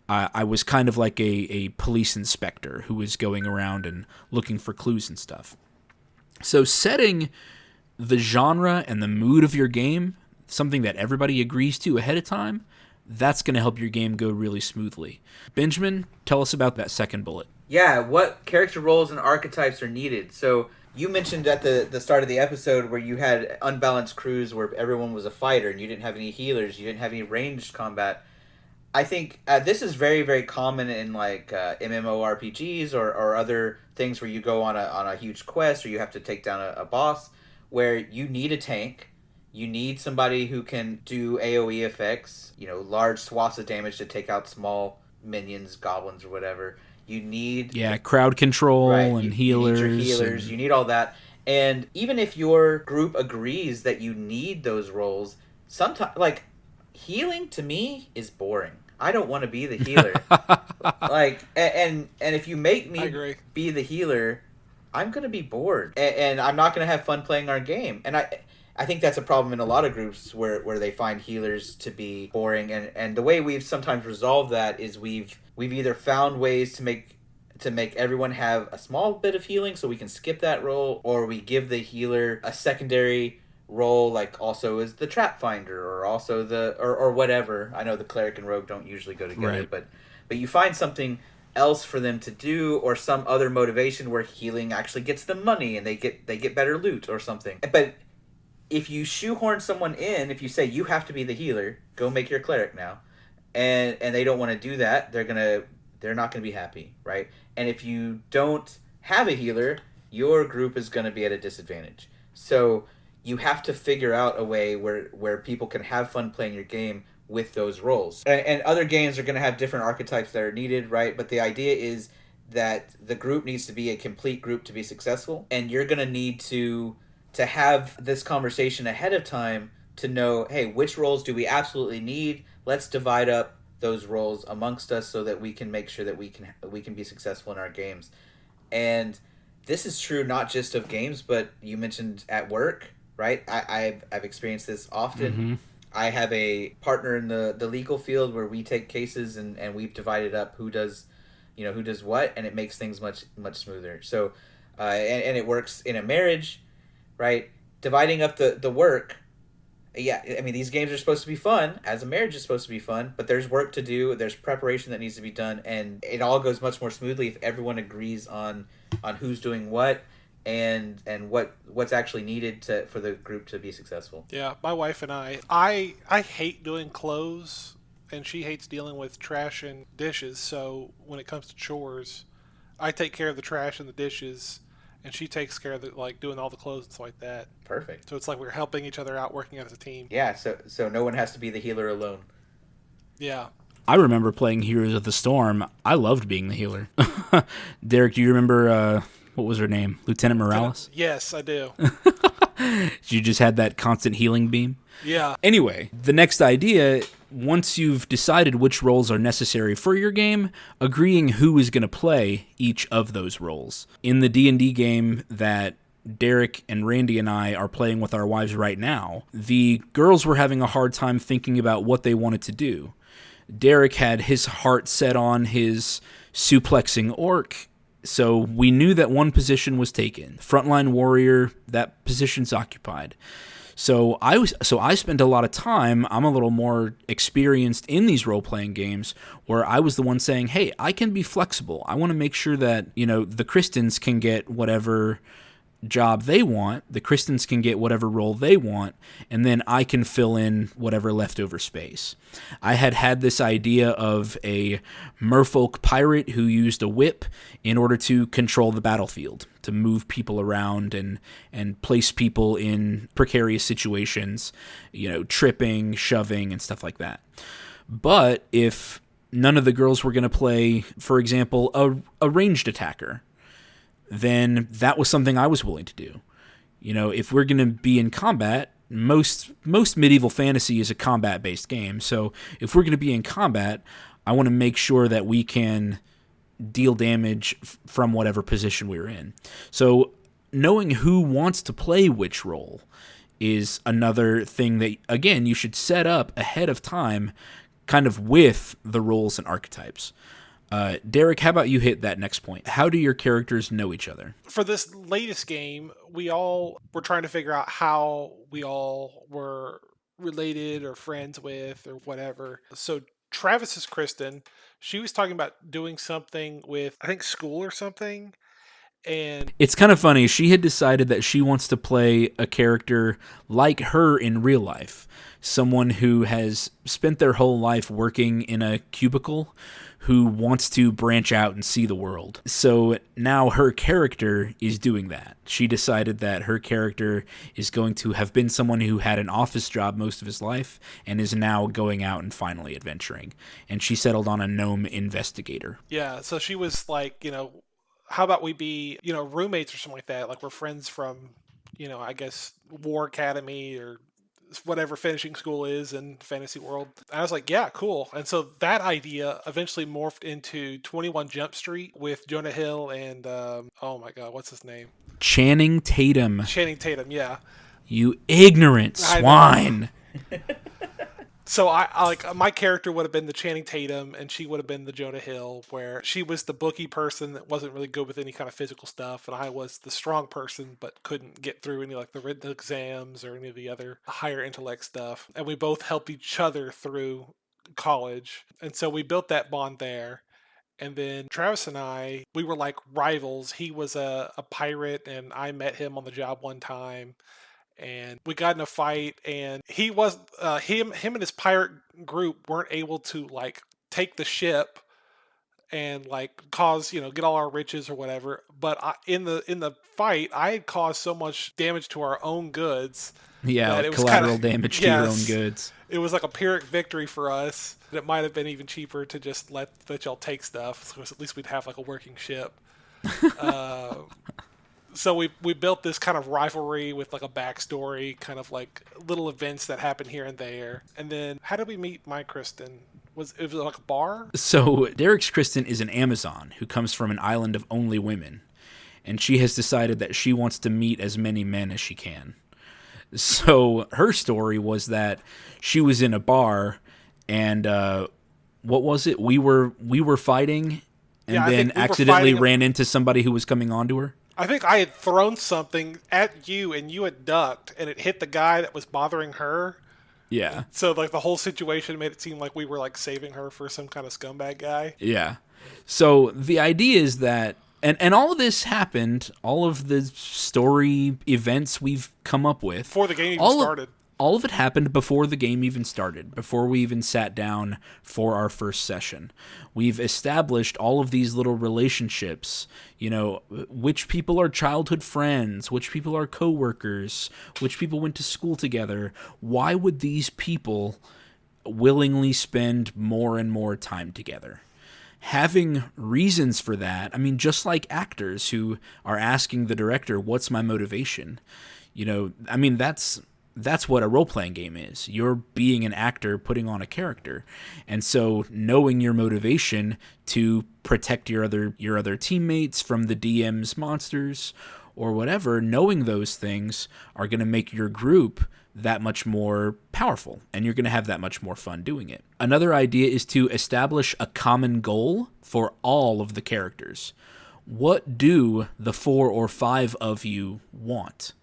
I was kind of like a police inspector who was going around and looking for clues and stuff. So setting the genre and the mood of your game, something that everybody agrees to ahead of time, that's going to help your game go really smoothly. Benjamin, tell us about that second bullet. Yeah, what character roles and archetypes are needed? So you mentioned at the start of the episode where you had unbalanced crews where everyone was a fighter and you didn't have any healers, you didn't have any ranged combat. I think this is very, very common in like MMORPGs or other things where you go on a huge quest or you have to take down a boss where you need a tank. You need somebody who can do AoE effects, large swaths of damage to take out small minions, goblins, or whatever. You need crowd control and healers. You need your healers. You need all that. And even if your group agrees that you need those roles, sometimes like healing to me is boring. I don't want to be the healer. And if you make me be the healer, I'm gonna be bored, and I'm not gonna have fun playing our game. And I think that's a problem in a lot of groups where they find healers to be boring. And the way we've sometimes resolved that is we've either found ways to make everyone have a small bit of healing so we can skip that role, or we give the healer a secondary role, like also is the trap finder or also or whatever. I know the cleric and rogue don't usually go together, right. but you find something else for them to do, or some other motivation where healing actually gets them money and they get better loot or something. But if you shoehorn someone in, if you say you have to be the healer, go make your cleric now, and they don't want to do that, they're not gonna be happy, right? And if you don't have a healer, your group is gonna be at a disadvantage. So you have to figure out a way where people can have fun playing your game with those roles. And other games are going to have different archetypes that are needed, right? But the idea is that the group needs to be a complete group to be successful. And you're going to need to have this conversation ahead of time to know, hey, which roles do we absolutely need? Let's divide up those roles amongst us so that we can make sure that we can be successful in our games. And this is true not just of games, but you mentioned at work, right? I've experienced this often. Mm-hmm. I have a partner in the legal field where we take cases and we've divided up who does what, and it makes things much smoother. So, and it works in a marriage, right? Dividing up the work. Yeah, I mean, these games are supposed to be fun, as a marriage is supposed to be fun, but there's work to do, there's preparation that needs to be done, and it all goes much more smoothly if everyone agrees on who's doing what and what's actually needed for the group to be successful. Yeah, my wife and I hate doing clothes, and she hates dealing with trash and dishes, so when it comes to chores, I take care of the trash and the dishes, and she takes care of doing all the clothes and stuff like that. Perfect. So it's like we're helping each other out, working as a team. Yeah, so no one has to be the healer alone. Yeah. I remember playing Heroes of the Storm. I loved being the healer. Derek, do you remember, what was her name? Lieutenant Morales? Yes, I do. You just had that constant healing beam? Yeah. Anyway, the next idea, once you've decided which roles are necessary for your game, agreeing who is going to play each of those roles. In the D&D game that Derek and Randy and I are playing with our wives right now, the girls were having a hard time thinking about what they wanted to do. Derek had his heart set on his suplexing orc, so we knew that one position was taken. Frontline warrior, that position's occupied. So I spent a lot of time, I'm a little more experienced in these role-playing games, where I was the one saying, hey, I can be flexible. I want to make sure that, the Christians can get whatever job they want, the Christians can get whatever role they want, and then I can fill in whatever leftover space. I had this idea of a merfolk pirate who used a whip in order to control the battlefield, to move people around and place people in precarious situations, tripping, shoving, and stuff like that. But if none of the girls were going to play, for example, a ranged attacker, then that was something I was willing to do. If we're going to be in combat, most medieval fantasy is a combat-based game. So if we're going to be in combat, I want to make sure that we can deal damage from whatever position we're in. So knowing who wants to play which role is another thing that, again, you should set up ahead of time, kind of with the roles and archetypes. Derek, how about you hit that next point? How do your characters know each other? For this latest game, we all were trying to figure out how we all were related or friends with or whatever. So Travis is Kristen. She was talking about doing something with, I think, school or something. And It's kind of funny. She had decided that she wants to play a character like her in real life. Someone who has spent their whole life working in a cubicle, who wants to branch out and see the world. So now her character is doing that. She decided that her character is going to have been someone who had an office job most of his life and is now going out and finally adventuring. And she settled on a gnome investigator. yeah, so she was like, how about we be, roommates or something like that? Like we're friends from, I guess War Academy or whatever finishing school is in fantasy world. And I was like, yeah, cool. And so that idea eventually morphed into 21 Jump Street with Jonah Hill and oh my god, what's his name? Channing Tatum. Channing Tatum, yeah. You ignorant I know. swine. So I like my character would have been the Channing Tatum, and she would have been the Jonah Hill, where she was the bookie person that wasn't really good with any kind of physical stuff, and I was the strong person but couldn't get through any like the written exams or any of the other higher intellect stuff. And we both helped each other through college, and so we built that bond there. And then Travis and I, we were like rivals. He was a pirate, and I met him on the job one time, and we got in a fight, and he was him and his pirate group weren't able to like take the ship and like cause get all our riches or whatever. But in the fight, I had caused so much damage to our own goods Yeah, that like it was collateral kinda, damage to your own goods. it was like a Pyrrhic victory for us. It might have been even cheaper to just let y'all take stuff, so at least we'd have like a working ship. So we built this kind of rivalry with like a backstory, kind of like little events that happen here and there. And then how did we meet my Kristen? Was it like a bar? So Derek's Kristen is an Amazon who comes from an island of only women, and she has decided that she wants to meet as many men as she can. So her story was that she was in a bar, and what was it? We were fighting, and Yeah, I then think we were accidentally fighting- ran into somebody who was coming onto her. I think I had thrown something at you and you had ducked and it hit the guy that was bothering her. Yeah, So like the whole situation made it seem like we were like saving her for some kind of scumbag guy. yeah. So the idea is that, and all of this happened, all of the story events we've come up with Before the game even all started. All of it happened before the game even started, before we even sat down for our first session. We've established all of these little relationships, which people are childhood friends, which people are coworkers, which people went to school together. Why would these people willingly spend more and more time together? Having reasons for that, just like actors who are asking the director, what's my motivation? That's what a role-playing game is. You're being an actor putting on a character. And so knowing your motivation to protect your other teammates from the DM's monsters or whatever, knowing those things are going to make your group that much more powerful, and you're going to have that much more fun doing it. Another idea is to establish a common goal for all of the characters. What do the 4 or 5 of you want?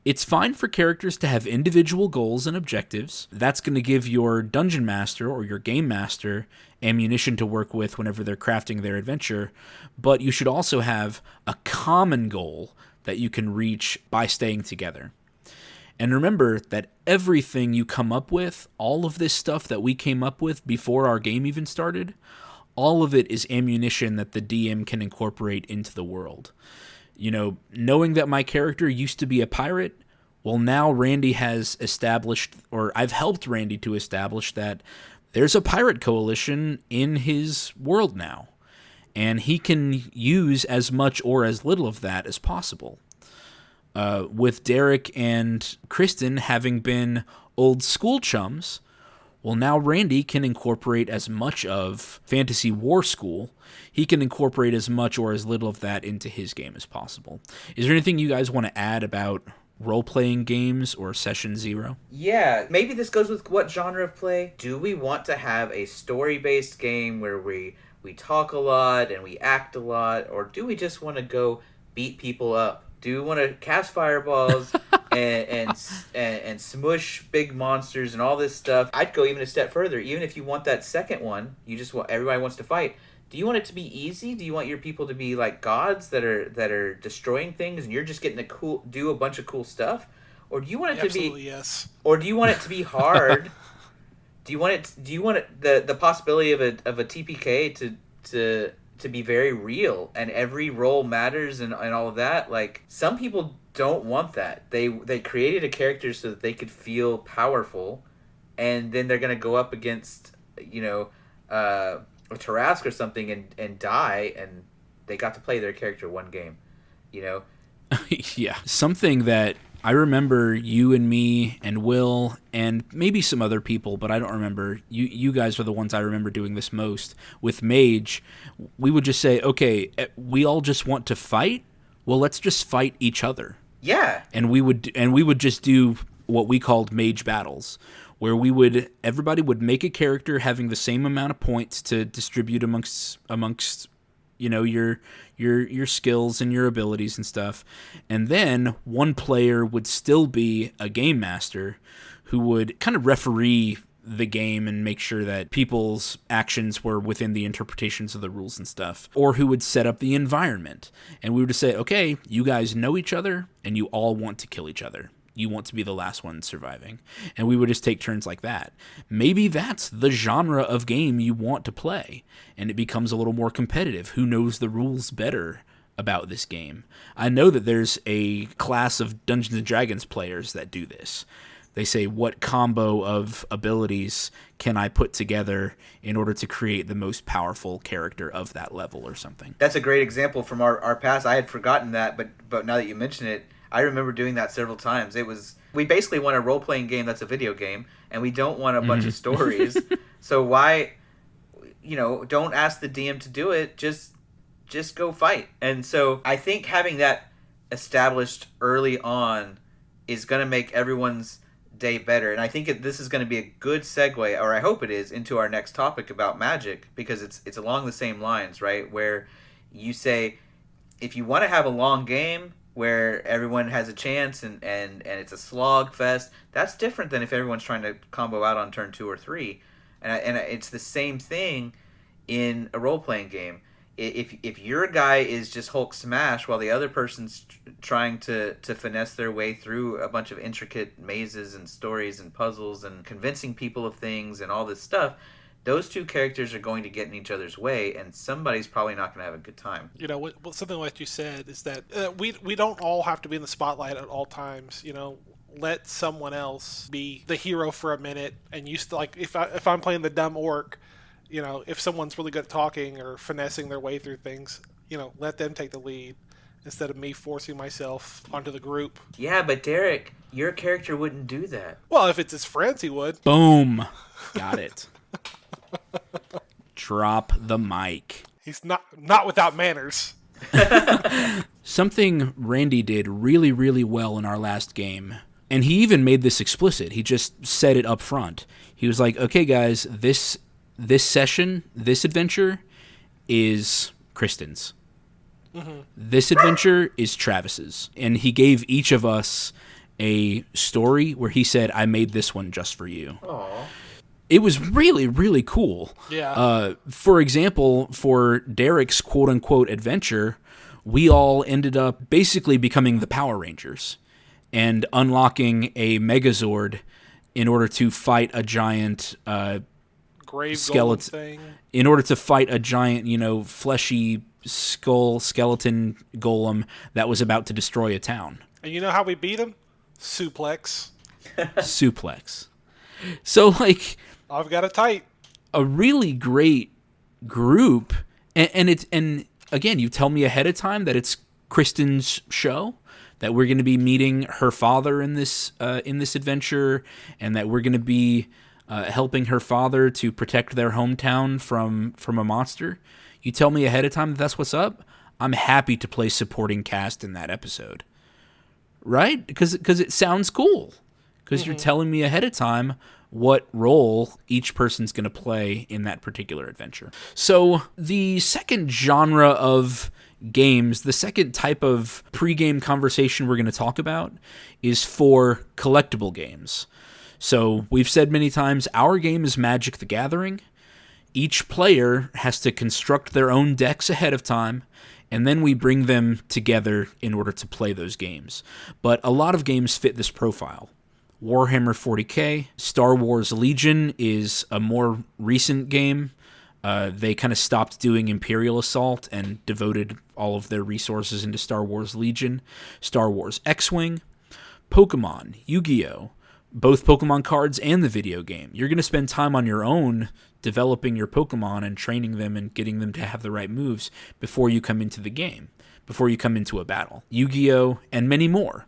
It's fine for characters to have individual goals and objectives. That's going to give your dungeon master or your game master ammunition to work with whenever they're crafting their adventure, but you should also have a common goal that you can reach by staying together. And remember that everything you come up with, all of this stuff that we came up with before our game even started, all of it is ammunition that the DM can incorporate into the world. Knowing that my character used to be a pirate, well, now Randy has established, or I've helped Randy to establish, that there's a pirate coalition in his world now, and he can use as much or as little of that as possible. With Derek and Kristen having been old school chums, well, now Randy can incorporate as much of Fantasy War School. He can incorporate as much or as little of that into his game as possible. Is there anything you guys want to add about role-playing games or Session Zero? Yeah, maybe this goes with what genre of play. Do we want to have a story-based game where we talk a lot and we act a lot, or do we just want to go beat people up Do you want to cast fireballs and smush big monsters and all this stuff? I'd go even a step further. Even if you want that second one, you just want everybody wants to fight. Do you want it to be easy? Do you want your people to be like gods that are destroying things and you're just getting to do a bunch of cool stuff? Or do you want it Absolutely, to be yes. Or do you want it to be hard? Do you want the possibility of a TPK to be very real and every role matters and all of that? Like, some people don't want that. They created a character so that they could feel powerful, and then they're gonna go up against a Tarask or something and die, and they got to play their character one game. Yeah, something that I remember you and me and Will and maybe some other people, but I don't remember. You guys are the ones I remember doing this most. With Mage, we would just say, okay, we all just want to fight. Well, let's just fight each other. Yeah. And we would just do what we called Mage battles, where everybody would make a character having the same amount of points to distribute amongst your skills and your abilities and stuff. And then one player would still be a game master who would kind of referee the game and make sure that people's actions were within the interpretations of the rules and stuff, or who would set up the environment. And we would just say, okay, you guys know each other and you all want to kill each other. You want to be the last one surviving. And we would just take turns like that. Maybe that's the genre of game you want to play, and it becomes a little more competitive. Who knows the rules better about this game? I know that there's a class of Dungeons & Dragons players that do this. They say, what combo of abilities can I put together in order to create the most powerful character of that level or something? That's a great example from our past. I had forgotten that, but now that you mention it, I remember doing that several times. We basically want a role-playing game that's a video game, and we don't want a bunch of stories. So why, don't ask the DM to do it. Just go fight. And so I think having that established early on is going to make everyone's day better. And I think this is going to be a good segue, or I hope it is, into our next topic about Magic, because it's along the same lines, right? Where you say, if you want to have a long game where everyone has a chance and it's a slog fest, that's different than if everyone's trying to combo out on turn 2 or 3. And it's the same thing in a role-playing game. If your guy is just Hulk smash while the other person's trying to finesse their way through a bunch of intricate mazes and stories and puzzles and convincing people of things and all this stuff, those two characters are going to get in each other's way, and somebody's probably not going to have a good time. Something like you said is that we don't all have to be in the spotlight at all times. Let someone else be the hero for a minute, and you still, like, if I'm playing the dumb orc, if someone's really good at talking or finessing their way through things, let them take the lead instead of me forcing myself onto the group. Yeah, but Derek, your character wouldn't do that. Well, if it's his friends, he would. Boom. Got it. Drop the mic. He's not without manners. Something Randy did really, really well in our last game, and he even made this explicit. He just said it up front. He was like, okay, guys, this session, this adventure is Kristen's. Mm-hmm. This adventure is Travis's. And he gave each of us a story where he said, I made this one just for you. Aww. It was really, really cool. Yeah. For example, for Derek's quote-unquote adventure, we all ended up basically becoming the Power Rangers and unlocking a Megazord in order to fight a giant grave skeleton thing. In order to fight a giant, fleshy skeleton golem that was about to destroy a town. And you know how we beat him? Suplex. Suplex. So, like, I've got it tight. A really great group, and again, you tell me ahead of time that it's Kristen's show, that we're going to be meeting her father in this adventure, and that we're going to be helping her father to protect their hometown from a monster. You tell me ahead of time that that's what's up, I'm happy to play supporting cast in that episode. Right? Because it sounds cool. Because you're telling me ahead of time what role each person's going to play in that particular adventure. So the second genre of games, the second type of pre-game conversation we're going to talk about is for collectible games. So we've said many times, our game is Magic the Gathering. Each player has to construct their own decks ahead of time, and then we bring them together in order to play those games. But a lot of games fit this profile. Warhammer 40k, Star Wars Legion is a more recent game. They kind of stopped doing Imperial Assault and devoted all of their resources into Star Wars Legion. Star Wars X-Wing, Pokemon, Yu-Gi-Oh!, both Pokemon cards and the video game. You're going to spend time on your own developing your Pokemon and training them and getting them to have the right moves before you come into the game, before you come into a battle. Yu-Gi-Oh! And many more.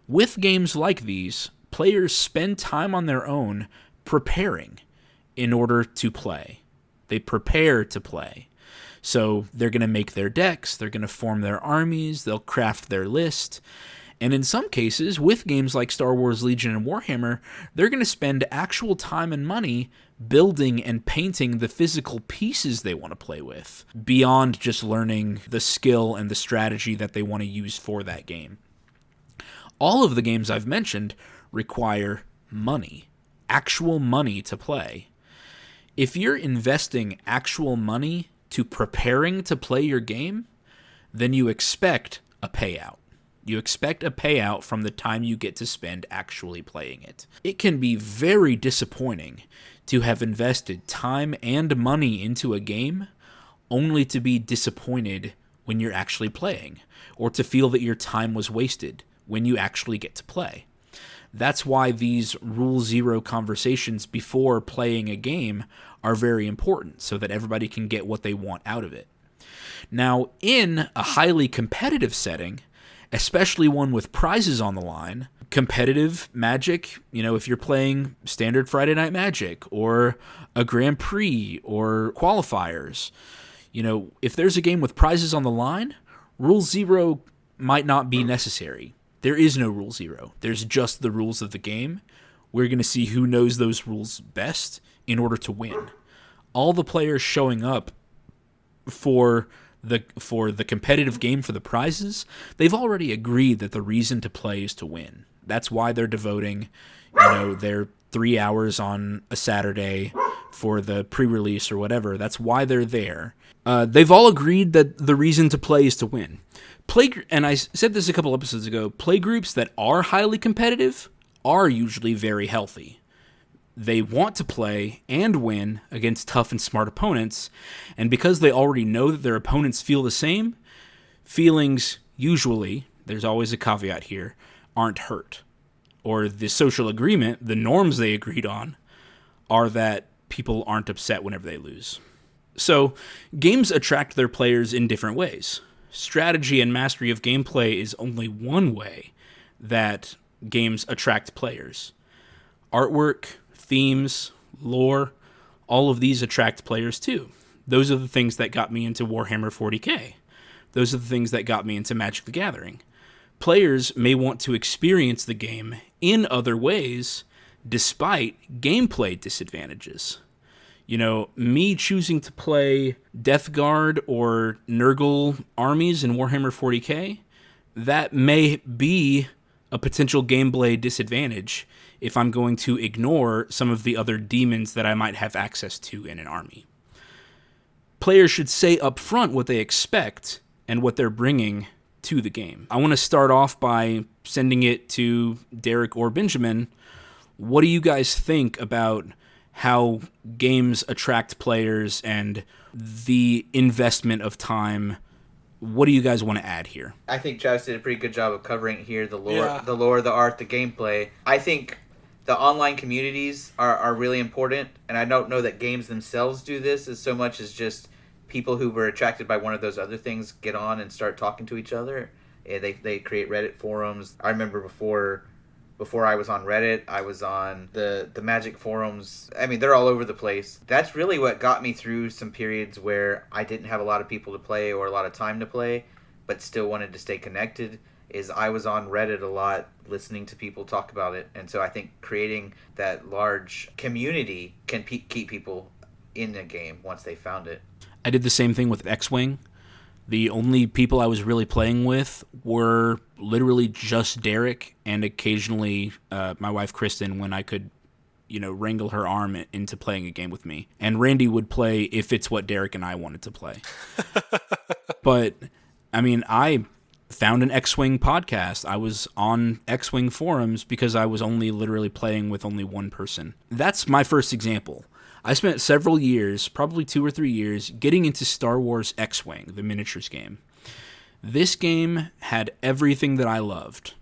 With games like these, players spend time on their own preparing in order to play. They prepare to play. So they're going to make their decks, they're going to form their armies, they'll craft their list. And in some cases, with games like Star Wars Legion and Warhammer, they're going to spend actual time and money building and painting the physical pieces they want to play with, beyond just learning the skill and the strategy that they want to use for that game. All of the games I've mentioned require money, actual money to play. If you're investing actual money to preparing to play your game, then you expect a payout. You expect a payout from the time you get to spend actually playing it. It can be very disappointing to have invested time and money into a game only to be disappointed when you're actually playing, or to feel that your time was wasted when you actually get to play. That's why these Rule Zero conversations before playing a game are very important, so that everybody can get what they want out of it. Now, in a highly competitive setting, especially one with prizes on the line, competitive Magic, if you're playing standard Friday Night Magic or a Grand Prix or qualifiers, if there's a game with prizes on the line, Rule Zero might not be necessary. There is no Rule Zero. There's just the rules of the game. We're going to see who knows those rules best in order to win. All the players showing up for the competitive game for the prizes, they've already agreed that the reason to play is to win. That's why they're devoting, their 3 hours on a Saturday for the pre-release or whatever. That's why they're there. They've all agreed that the reason to play is to win. And I said this a couple episodes ago, play groups that are highly competitive are usually very healthy. They want to play and win against tough and smart opponents, and because they already know that their opponents feel the same, feelings usually, there's always a caveat here, aren't hurt. Or the social agreement, the norms they agreed on, are that people aren't upset whenever they lose. So, games attract their players in different ways. Strategy and mastery of gameplay is only one way that games attract players. Artwork, themes, lore, all of these attract players too. Those are the things that got me into Warhammer 40k. Those are the things that got me into Magic the Gathering. Players may want to experience the game in other ways despite gameplay disadvantages. Me choosing to play Death Guard or Nurgle armies in Warhammer 40k, that may be a potential gameplay disadvantage if I'm going to ignore some of the other demons that I might have access to in an army. Players should say up front what they expect and what they're bringing to the game. I want to start off by sending it to Derek or Benjamin. What do you guys think about how games attract players and the investment of time? What do you guys want to add here? I think Travis did a pretty good job of covering here the lore, Yeah. the art, the gameplay. I think the online communities are really important, and I don't know that games themselves do this as so much as just people who were attracted by one of those other things get on and start talking to each other. They create Reddit forums. I remember before I was on Reddit, I was on the Magic forums. I mean, they're all over the place. That's really what got me through some periods where I didn't have a lot of people to play or a lot of time to play, but still wanted to stay connected, is I was on Reddit a lot listening to people talk about it. And so I think creating that large community can keep people in the game once they found it. I did the same thing with X-Wing. The only people I was really playing with were literally just Derek and occasionally my wife Kristen when I could, wrangle her arm into playing a game with me. And Randy would play if it's what Derek and I wanted to play. But, I found an X-Wing podcast. I was on X-Wing forums because I was only literally playing with only one person. That's my first example. I spent several years, probably 2 or 3 years, getting into Star Wars X-Wing, the miniatures game. This game had everything that I loved.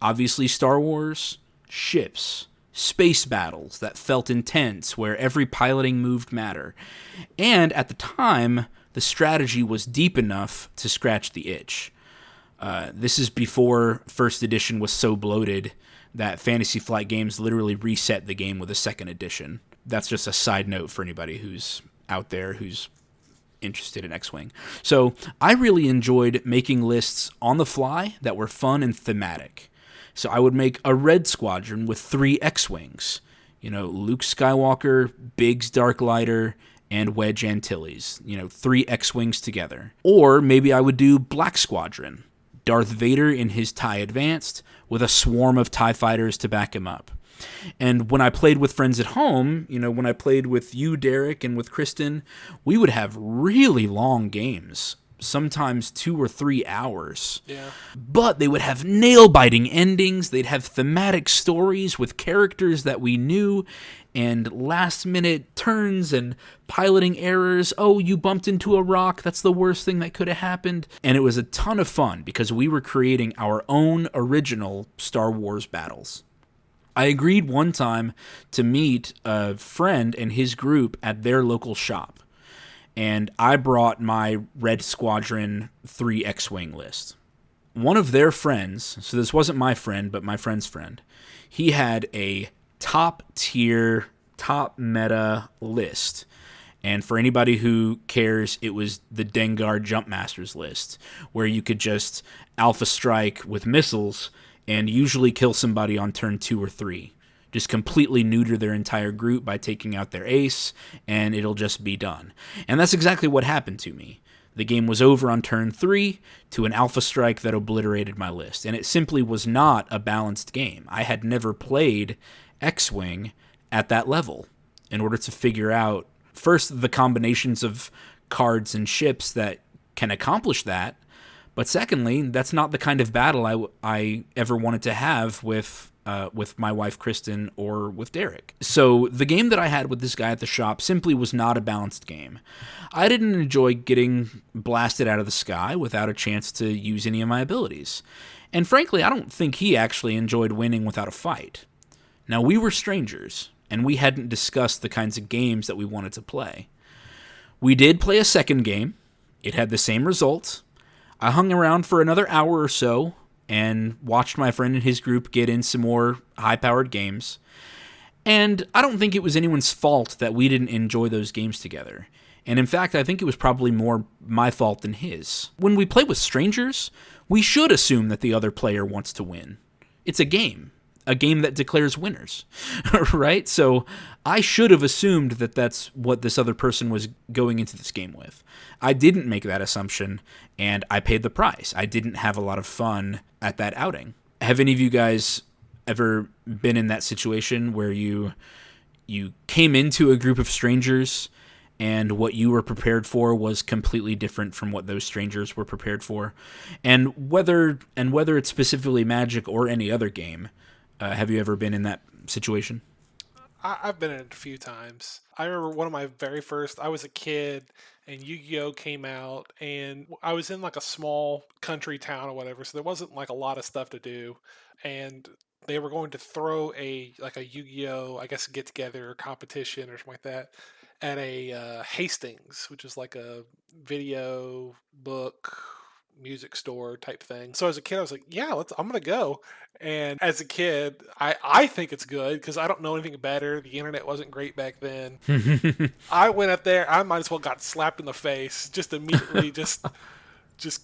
Obviously Star Wars, ships, space battles that felt intense, where every piloting moved mattered. And at the time, the strategy was deep enough to scratch the itch. This is before first edition was so bloated that Fantasy Flight Games literally reset the game with a second edition. That's just a side note for anybody who's out there who's interested in X-Wing. So I really enjoyed making lists on the fly that were fun and thematic. So I would make a red squadron with 3 X-Wings. Luke Skywalker, Biggs Darklighter, and Wedge Antilles. 3 X-Wings together. Or maybe I would do Black Squadron. Darth Vader in his TIE Advanced with a swarm of TIE fighters to back him up. And when I played with friends at home, when I played with you, Derek, and with Kristen, we would have really long games, sometimes 2 or 3 hours. Yeah. But they would have nail-biting endings. They'd have thematic stories with characters that we knew, and last-minute turns and piloting errors. Oh, you bumped into a rock. That's the worst thing that could have happened. And it was a ton of fun because we were creating our own original Star Wars battles. I agreed one time to meet a friend and his group at their local shop, and I brought my Red Squadron 3 X-Wing list. One of their friends, so this wasn't my friend, but my friend's friend, he had a top-tier, top-meta list. And for anybody who cares, it was the Dengar Jumpmasters list, where you could just alpha strike with missiles and usually kill somebody on turn 2 or 3. Just completely neuter their entire group by taking out their ace, and it'll just be done. And that's exactly what happened to me. The game was over on turn 3 to an alpha strike that obliterated my list, and it simply was not a balanced game. I had never played X-Wing at that level in order to figure out, first, the combinations of cards and ships that can accomplish that, but secondly, that's not the kind of battle I ever wanted to have with my wife Kristen or with Derek. So the game that I had with this guy at the shop simply was not a balanced game. I didn't enjoy getting blasted out of the sky without a chance to use any of my abilities. And frankly, I don't think he actually enjoyed winning without a fight. Now, we were strangers, and we hadn't discussed the kinds of games that we wanted to play. We did play a second game. It had the same results. I hung around for another hour or so and watched my friend and his group get in some more high-powered games. And I don't think it was anyone's fault that we didn't enjoy those games together. And in fact, I think it was probably more my fault than his. When we play with strangers, we should assume that the other player wants to win. It's a game that declares winners, right? So I should have assumed that that's what this other person was going into this game with. I didn't make that assumption, and I paid the price. I didn't have a lot of fun at that outing. Have any of you guys ever been in that situation where you came into a group of strangers and what you were prepared for was completely different from what those strangers were prepared for? And whether it's specifically Magic or any other game, have you ever been in that situation? I've been in it a few times. I remember one of my very first, I was a kid and Yu-Gi-Oh came out, and I was in like a small country town or whatever, so there wasn't like a lot of stuff to do. And they were going to throw a Yu-Gi-Oh, I guess, get together or competition or something like that at a Hastings, which is like a video book music store type thing. So as a kid, I was like, yeah, I'm gonna go. And as a kid, I think it's good because I don't know anything better. The internet wasn't great back then. I went up there, I might as well got slapped in the face, just immediately just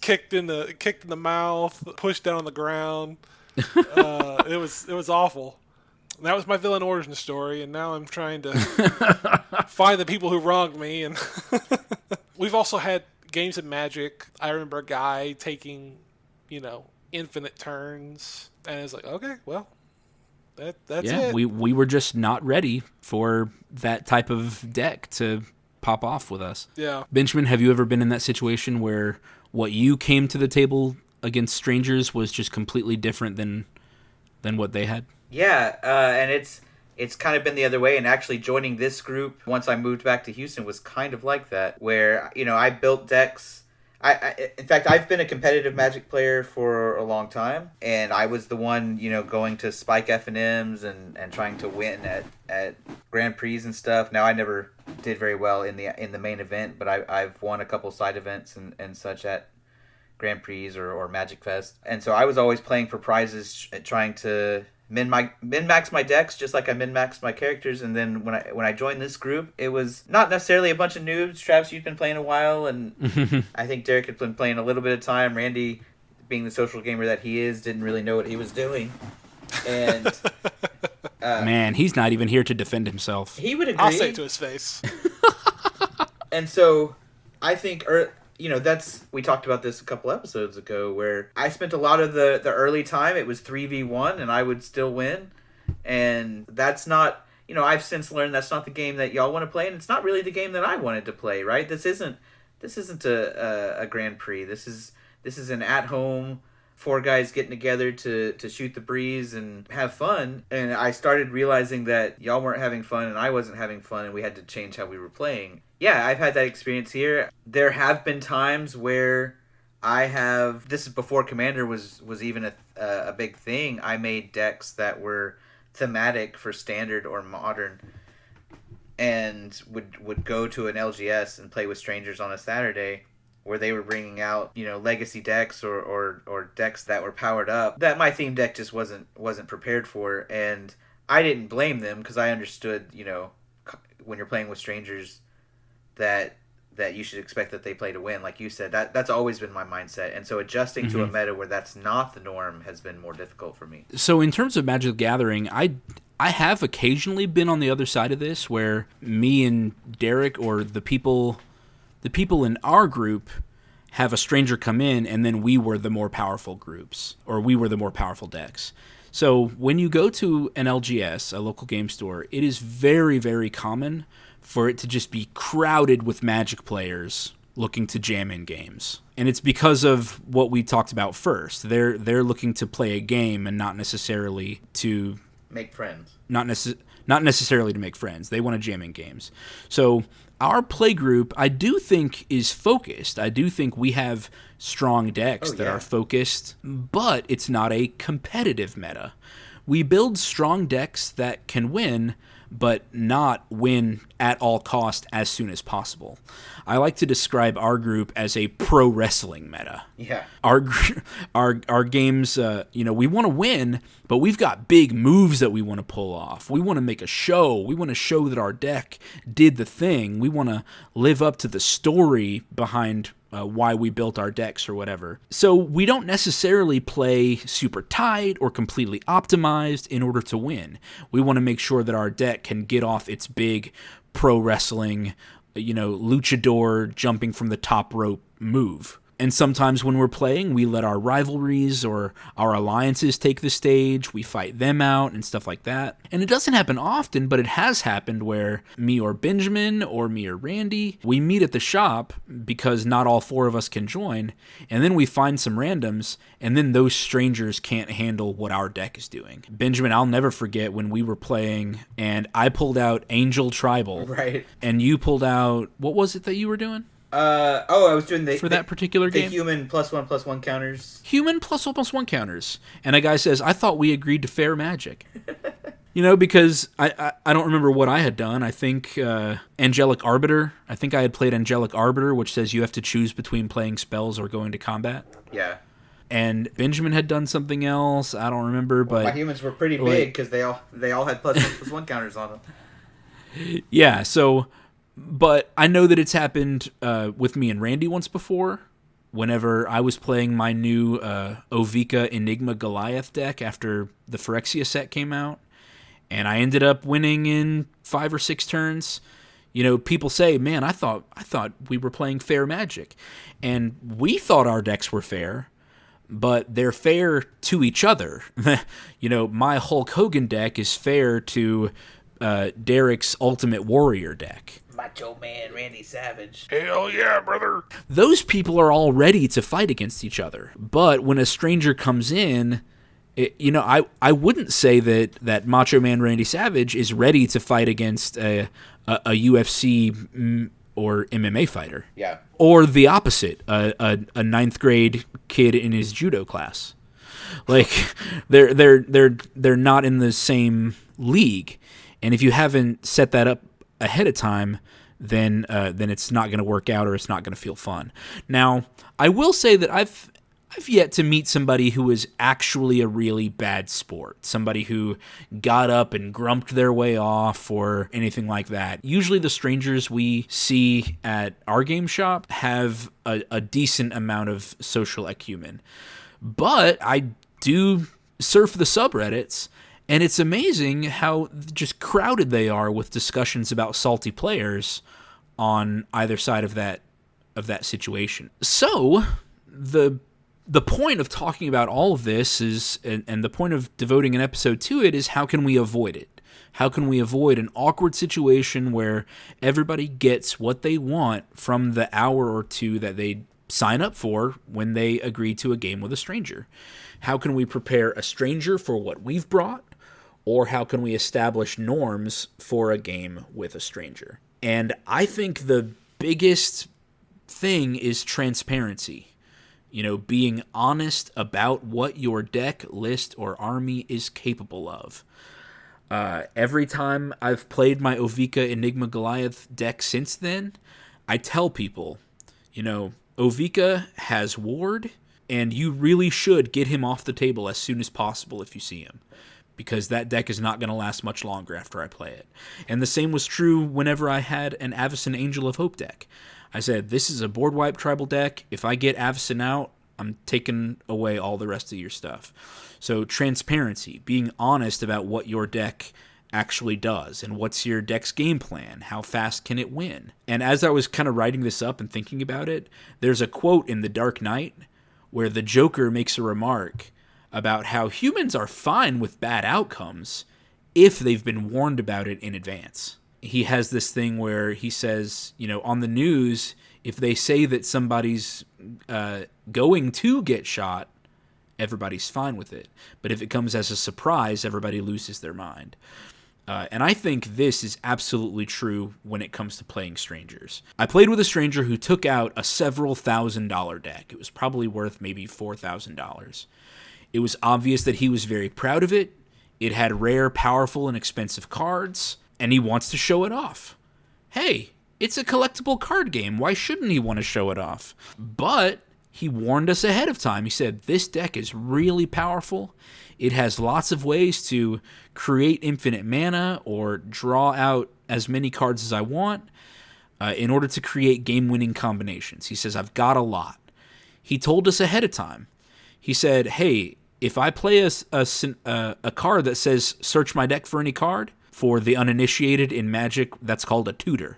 kicked in the mouth, pushed down on the ground. It was awful. And that was my villain origin story, and now I'm trying to find the people who wronged me. And we've also had games of Magic, I remember a guy taking, infinite turns, and it's like, okay, well, that's Yeah, it. we were just not ready for that type of deck to pop off with us. Yeah. Benjamin, have you ever been in that situation where what you came to the table against strangers was just completely different than what they had? Yeah, and it's kind of been the other way. And actually, joining this group once I moved back to Houston was kind of like that, where I built decks. In fact, I've been a competitive Magic player for a long time, and I was the one, going to Spike F&Ms and trying to win at Grand Prix and stuff. Now, I never did very well in the main event, but I've won a couple side events and such at Grand Prix or Magic Fest, and so I was always playing for prizes, trying to min-max my decks just like I min-maxed my characters. And then when I joined this group, it was not necessarily a bunch of noobs. Travis, you've been playing a while, and I think Derek had been playing a little bit of time. Randy, being the social gamer that he is, didn't really know what he was doing, and man, he's not even here to defend himself. he would agree. I'll say it to his face. And so I think we talked about this a couple episodes ago, where I spent a lot of the early time, it was 3v1 and I would still win. And that's not, I've since learned that's not the game that y'all want to play, and it's not really the game that I wanted to play, right? This isn't a Grand Prix. This is an at-home, 4 guys getting together to shoot the breeze and have fun. And I started realizing that y'all weren't having fun and I wasn't having fun, and we had to change how we were playing. Yeah, I've had that experience here. There have been times where this is before Commander was even a big thing. I made decks that were thematic for Standard or Modern, and would go to an LGS and play with strangers on a Saturday, where they were bringing out, legacy decks or decks that were powered up that my theme deck just wasn't prepared for. And I didn't blame them, because I understood, when you're playing with strangers, that you should expect that they play to win. Like you said, that's always been my mindset. And so adjusting to a meta where that's not the norm has been more difficult for me. So in terms of Magic the Gathering, I have occasionally been on the other side of this, where me and Derek or the people in our group have a stranger come in, and then we were the more powerful groups, or we were the more powerful decks. So when you go to an LGS, a local game store, it is very, very common for it to just be crowded with Magic players looking to jam in games. And it's because of what we talked about first. They're looking to play a game and not necessarily to make friends. Not necessarily to make friends. They want to jam in games. So our play group, I do think, is focused. I do think we have strong decks that are focused, but it's not a competitive meta. We build strong decks that can win, but not win at all cost as soon as possible. I like to describe our group as a pro wrestling meta. Yeah. Our games, we want to win, but we've got big moves that we want to pull off. We want to make a show. We want to show that our deck did the thing. We want to live up to the story behind why we built our decks or whatever. So we don't necessarily play super tight or completely optimized in order to win. We want to make sure that our deck can get off its big pro wrestling, luchador jumping from the top rope move. And sometimes when we're playing, we let our rivalries or our alliances take the stage. We fight them out and stuff like that. And it doesn't happen often, but it has happened where me or Benjamin or me or Randy, we meet at the shop because not all 4 of us can join. And then we find some randoms, and then those strangers can't handle what our deck is doing. Benjamin, I'll never forget when we were playing and I pulled out Angel Tribal. Right. And you pulled out, what was it that you were doing? I was doing that particular game? The human +1/+1 counters. Human +1/+1 counters. And a guy says, I thought we agreed to fair magic. Because I don't remember what I had done. I think Angelic Arbiter. I think I had played Angelic Arbiter, which says you have to choose between playing spells or going to combat. Yeah. And Benjamin had done something else. I don't remember, but my humans were pretty big because they all had +1/+1 counters on them. Yeah, so... But I know that it's happened with me and Randy once before, whenever I was playing my new Ovika Enigma Goliath deck after the Phyrexia set came out, and I ended up winning in 5 or 6 turns. People say, "Man, I thought we were playing fair Magic," and we thought our decks were fair, but they're fair to each other. My Hulk Hogan deck is fair to Derek's Ultimate Warrior deck. Macho Man Randy Savage. Hell yeah, brother. Those people are all ready to fight against each other. But when a stranger comes in, I wouldn't say that Macho Man Randy Savage is ready to fight against a UFC or MMA fighter. Yeah. Or the opposite, a ninth grade kid in his judo class. Like they're not in the same league. And if you haven't set that up ahead of time, then it's not going to work out, or it's not going to feel fun. Now, I will say that I've yet to meet somebody who is actually a really bad sport, somebody who got up and grumped their way off or anything like that. Usually the strangers we see at our game shop have a decent amount of social acumen. But I do surf the subreddits, and it's amazing how just crowded they are with discussions about salty players on either side of that situation. So the point of talking about all of this is, and the point of devoting an episode to it, is how can we avoid it? How can we avoid an awkward situation where everybody gets what they want from the hour or two that they sign up for when they agree to a game with a stranger? How can we prepare a stranger for what we've brought? Or how can we establish norms for a game with a stranger? And I think the biggest thing is transparency. Being honest about what your deck, list, or army is capable of. Every time I've played my Ovika Enigma Goliath deck since then, I tell people, Ovika has Ward, and you really should get him off the table as soon as possible if you see him, because that deck is not going to last much longer after I play it. And the same was true whenever I had an Avacyn Angel of Hope deck. I said, this is a board wipe tribal deck. If I get Avacyn out, I'm taking away all the rest of your stuff. So transparency, being honest about what your deck actually does and what's your deck's game plan, how fast can it win. And as I was kind of writing this up and thinking about it, there's a quote in The Dark Knight where the Joker makes a remark about how humans are fine with bad outcomes if they've been warned about it in advance. He has this thing where he says, on the news, if they say that somebody's going to get shot, everybody's fine with it. But if it comes as a surprise, everybody loses their mind. And I think this is absolutely true when it comes to playing strangers. I played with a stranger who took out a several $1,000 deck. It was probably worth maybe $4,000. It was obvious that he was very proud of it. It had rare, powerful, and expensive cards, and he wants to show it off. Hey, it's a collectible card game. Why shouldn't he want to show it off? But he warned us ahead of time. He said, this deck is really powerful. It has lots of ways to create infinite mana or draw out as many cards as I want in order to create game-winning combinations. He says, I've got a lot. He told us ahead of time. He said, hey, if I play a card that says search my deck for any card, for the uninitiated in Magic, that's called a tutor.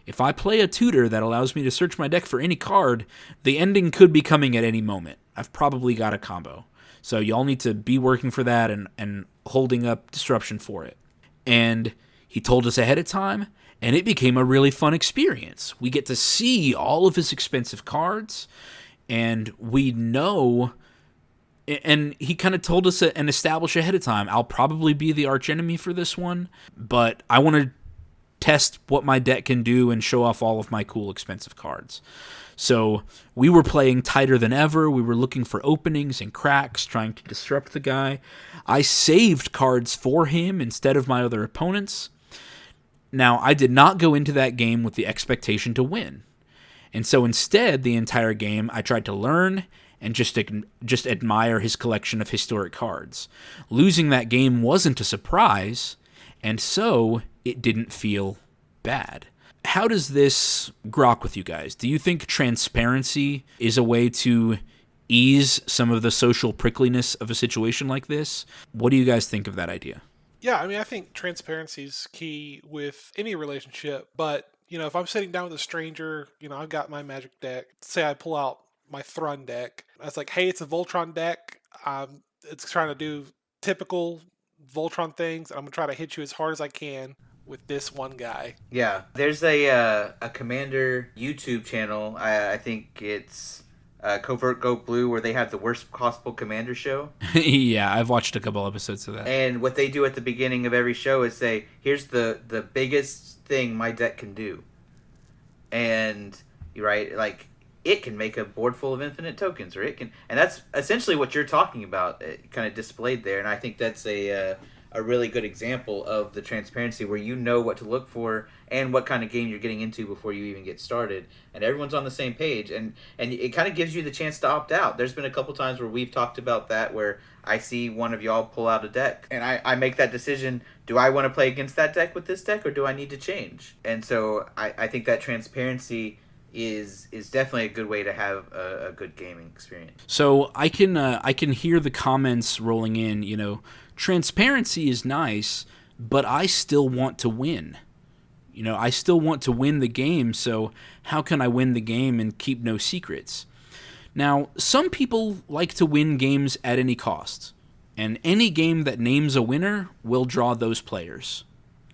If I play a tutor that allows me to search my deck for any card, the ending could be coming at any moment. I've probably got a combo. So y'all need to be working for that and holding up disruption for it. And he told us ahead of time, and it became a really fun experience. We get to see all of his expensive cards, and we know... And he kind of told us and established ahead of time, I'll probably be the archenemy for this one, but I want to test what my deck can do and show off all of my cool, expensive cards. So we were playing tighter than ever. We were looking for openings and cracks, trying to disrupt the guy. I saved cards for him instead of my other opponents. Now, I did not go into that game with the expectation to win. And so instead, the entire game, I tried to learn and just admire his collection of historic cards. Losing that game wasn't a surprise, and so it didn't feel bad. How does this grok with you guys? Do you think transparency is a way to ease some of the social prickliness of a situation like this? What do you guys think of that idea? Yeah, I mean, I think transparency is key with any relationship. But if I'm sitting down with a stranger, I've got my Magic deck. Say I pull out my Thrun deck. I was like, hey, it's a Voltron deck. It's trying to do typical Voltron things. I'm gonna try to hit you as hard as I can with this one guy. Yeah, there's a Commander YouTube channel. I think it's Covert Go Blue, where they have the worst possible Commander show. Yeah, I've watched a couple episodes of that. And what they do at the beginning of every show is say, "Here's the biggest thing my deck can do," and you're right, like it can make a board full of infinite tokens, or it can, and that's essentially what you're talking about, kind of displayed there. And I think that's a really good example of the transparency, where you know what to look for and what kind of game you're getting into before you even get started, and everyone's on the same page, and it kind of gives you the chance to opt out. There's been a couple times where we've talked about that, where I see one of y'all pull out a deck, and I make that decision: do I want to play against that deck with this deck, or do I need to change? And so I think that transparency is definitely a good way to have a good gaming experience. So I can hear the comments rolling in. Transparency is nice, but I still want to win. I still want to win the game. So how can I win the game and keep no secrets? Now, some people like to win games at any cost, and any game that names a winner will draw those players.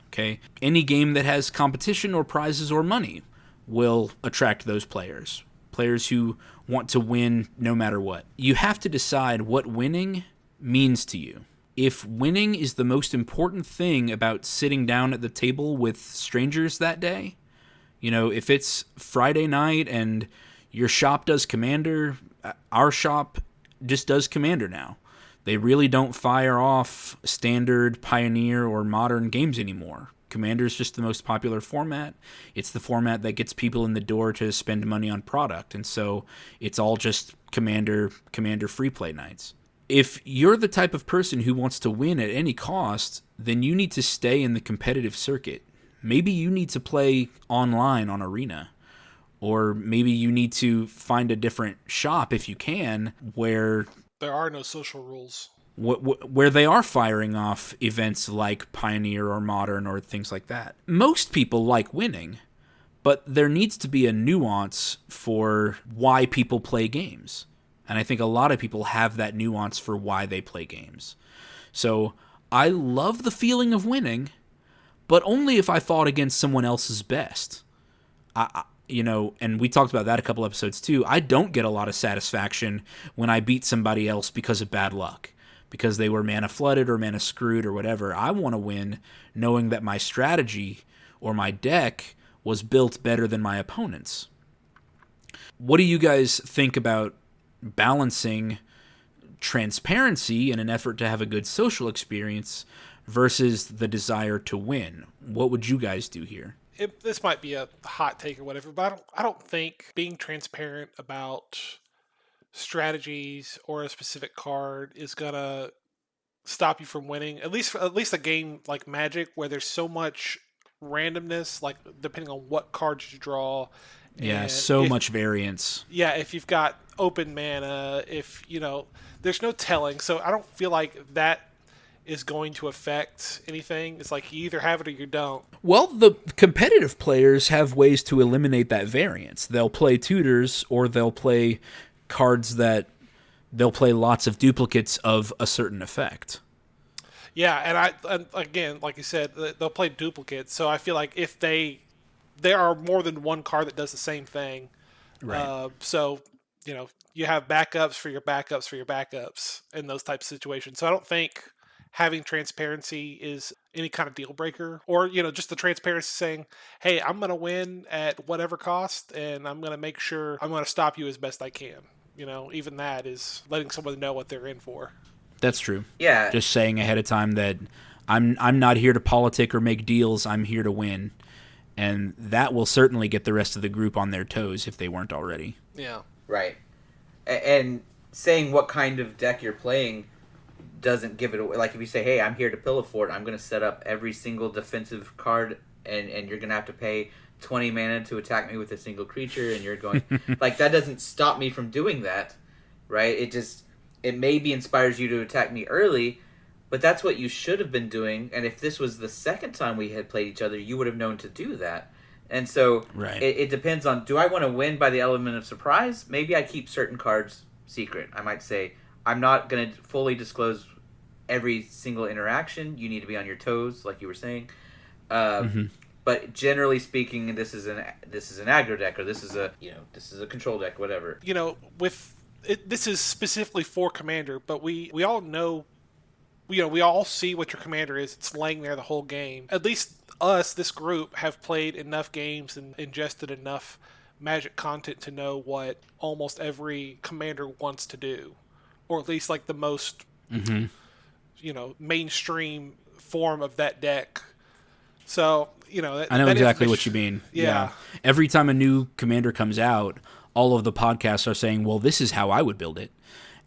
Okay? Any game that has competition or prizes or money will attract those players. Players who want to win no matter what. You have to decide what winning means to you. If winning is the most important thing about sitting down at the table with strangers that day, if it's Friday night and your shop does Commander, our shop just does Commander now. They really don't fire off standard, Pioneer, or Modern games anymore. Commander is just the most popular format. It's the format that gets people in the door to spend money on product, and so it's all just Commander free play nights. If you're the type of person who wants to win at any cost, then you need to stay in the competitive circuit. Maybe you need to play online on Arena, or maybe you need to find a different shop if you can, where there are no social rules. Where they are firing off events like Pioneer or Modern or things like that. Most people like winning, but there needs to be a nuance for why people play games. And I think a lot of people have that nuance for why they play games. So I love the feeling of winning, but only if I fought against someone else's best. And we talked about that a couple episodes too. I don't get a lot of satisfaction when I beat somebody else because of bad luck, because they were mana flooded or mana screwed or whatever. I want to win knowing that my strategy or my deck was built better than my opponent's. What do you guys think about balancing transparency in an effort to have a good social experience versus the desire to win? What would you guys do here? This might be a hot take or whatever, but I don't think being transparent about strategies or a specific card is gonna stop you from winning. At least a game like Magic, where there's so much randomness, like depending on what cards you draw. Yeah, so much variance. Yeah, if you've got open mana, there's no telling. So I don't feel like that is going to affect anything. It's like you either have it or you don't. Well, the competitive players have ways to eliminate that variance. They'll play tutors, or they'll play cards that they'll play lots of duplicates of a certain effect. Yeah, and again, like you said, they'll play duplicates. So I feel like if there are more than one card that does the same thing. Right. So you have backups for your backups for your backups in those types of situations. So I don't think having transparency is any kind of deal breaker, or just the transparency saying, hey, I'm going to win at whatever cost, and I'm going to make sure I'm going to stop you as best I can. Even that is letting someone know what they're in for. That's true. Yeah. Just saying ahead of time that I'm not here to politic or make deals. I'm here to win. And that will certainly get the rest of the group on their toes if they weren't already. Yeah. Right. And saying what kind of deck you're playing doesn't give it away. Like if you say, hey, I'm here to pillow fort, I'm going to set up every single defensive card, and you're going to have to pay 20 mana to attack me with a single creature, and you're going... like, that doesn't stop me from doing that, right? It maybe inspires you to attack me early, but that's what you should have been doing. And if this was the second time we had played each other, you would have known to do that. And so Right. it depends on, do I want to win by the element of surprise? Maybe I keep certain cards secret. I might say, I'm not going to fully disclose every single interaction. You need to be on your toes, like you were saying. But generally speaking, this is an aggro deck, or this is a control deck, whatever. This is specifically for Commander, but we all know, we all see what your commander is. It's laying there the whole game. At least us, this group, have played enough games and ingested enough Magic content to know what almost every commander wants to do, or at least like the most, mainstream form of that deck. So, I know exactly what you mean. Yeah. Every time a new commander comes out, all of the podcasts are saying, well, this is how I would build it.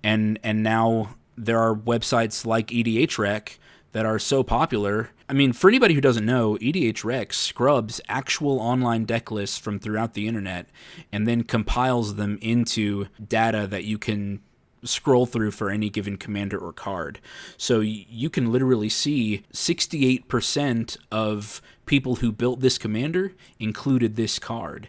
And now there are websites like EDHREC that are so popular. I mean, for anybody who doesn't know, EDHREC scrubs actual online deck lists from throughout the internet and then compiles them into data that you can scroll through for any given commander or card. So you can literally see 68% of people who built this commander included this card.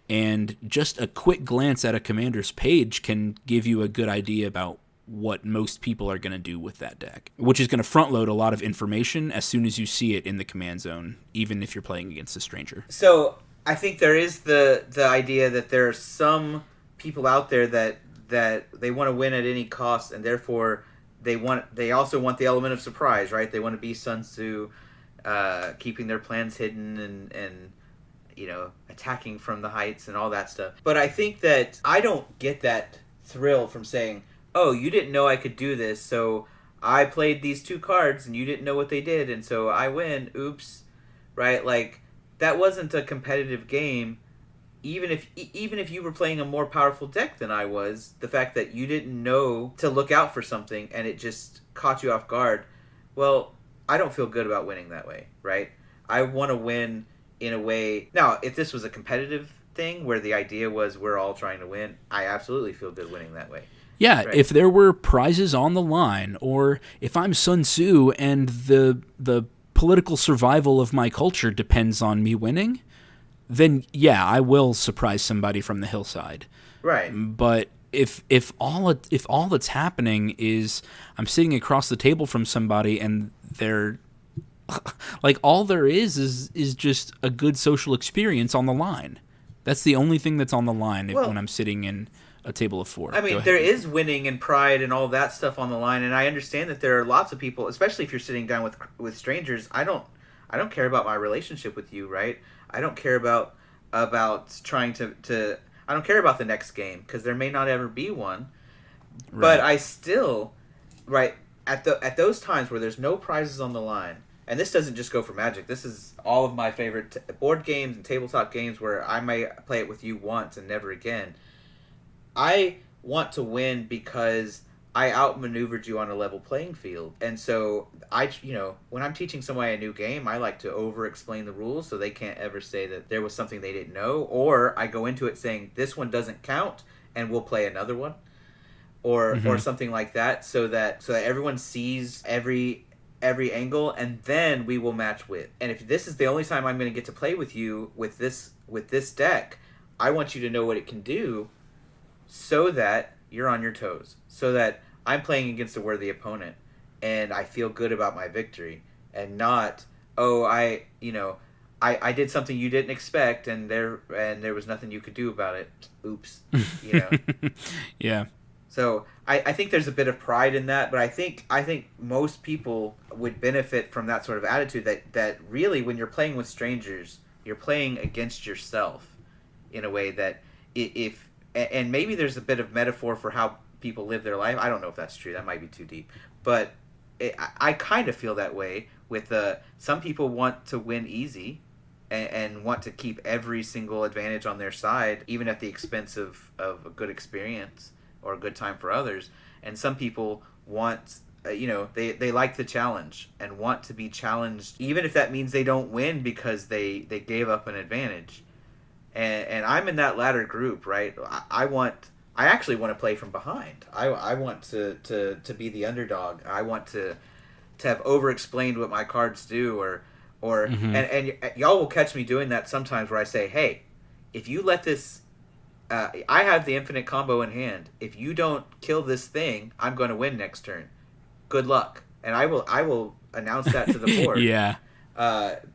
And just a quick glance at a commander's page can give you a good idea about what most people are going to do with that deck, which is going to front load a lot of information as soon as you see it in the command zone, even if you're playing against a stranger. So I think there is the idea that there are some people out there that they want to win at any cost, and therefore they also want the element of surprise, right? They want to be Sun Tzu, keeping their plans hidden and attacking from the heights and all that stuff. But I think that I don't get that thrill from saying, oh, you didn't know I could do this, so I played these two cards and you didn't know what they did, and so I win. Oops. Right? Like, that wasn't a competitive game. Even if you were playing a more powerful deck than I was, the fact that you didn't know to look out for something and it just caught you off guard, well, I don't feel good about winning that way, right? I want to win in a way... Now, if this was a competitive thing where the idea was we're all trying to win, I absolutely feel good winning that way. Yeah, right? If there were prizes on the line, or if I'm Sun Tzu and the political survival of my culture depends on me winning, then yeah, I will surprise somebody from the hillside. Right. But if all that's happening is I'm sitting across the table from somebody and they're like, all there is just a good social experience on the line. That's the only thing that's on the line when I'm sitting in a table of four. I mean, there is winning and pride and all that stuff on the line, and I understand that there are lots of people, especially if you're sitting down with strangers. I don't care about my relationship with you, right? I don't care about trying to I don't care about the next game because there may not ever be one. Right. But I still, right, at those times where there's no prizes on the line, and this doesn't just go for Magic. This is all of my favorite board games and tabletop games where I may play it with you once and never again. I want to win because I outmaneuvered you on a level playing field. And so when I'm teaching somebody a new game, I like to over-explain the rules so they can't ever say that there was something they didn't know. Or I go into it saying, this one doesn't count, and we'll play another one. Or something like that, so that everyone sees every angle, and then we will match wit. And if this is the only time I'm going to get to play with you with this deck, I want you to know what it can do so that you're on your toes, so that I'm playing against a worthy opponent and I feel good about my victory, and not, I did something you didn't expect and there was nothing you could do about it. Oops. Yeah. So I think there's a bit of pride in that, but I think most people would benefit from that sort of attitude, that really when you're playing with strangers, you're playing against yourself in a way that and maybe there's a bit of metaphor for how people live their life. I don't know if that's true. That might be too deep. But I kind of feel that way with some people want to win easy and want to keep every single advantage on their side, even at the expense of a good experience or a good time for others. And some people want, they like the challenge and want to be challenged, even if that means they don't win because they gave up an advantage. And I'm in that latter group, right? I actually want to play from behind. I want to be the underdog. I want to have over explained what my cards do, and y'all will catch me doing that sometimes where I say, hey, if you let this, I have the infinite combo in hand. If you don't kill this thing, I'm going to win next turn. Good luck. And I will announce that to the board. Yeah.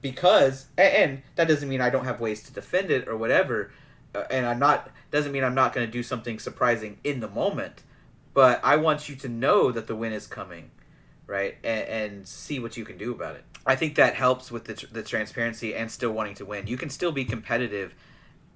Because and that doesn't mean I don't have ways to defend it or whatever, and doesn't mean I'm not going to do something surprising in the moment, but I want you to know that the win is coming, right? And see what you can do about it. I think that helps with the transparency and still wanting to win. You can still be competitive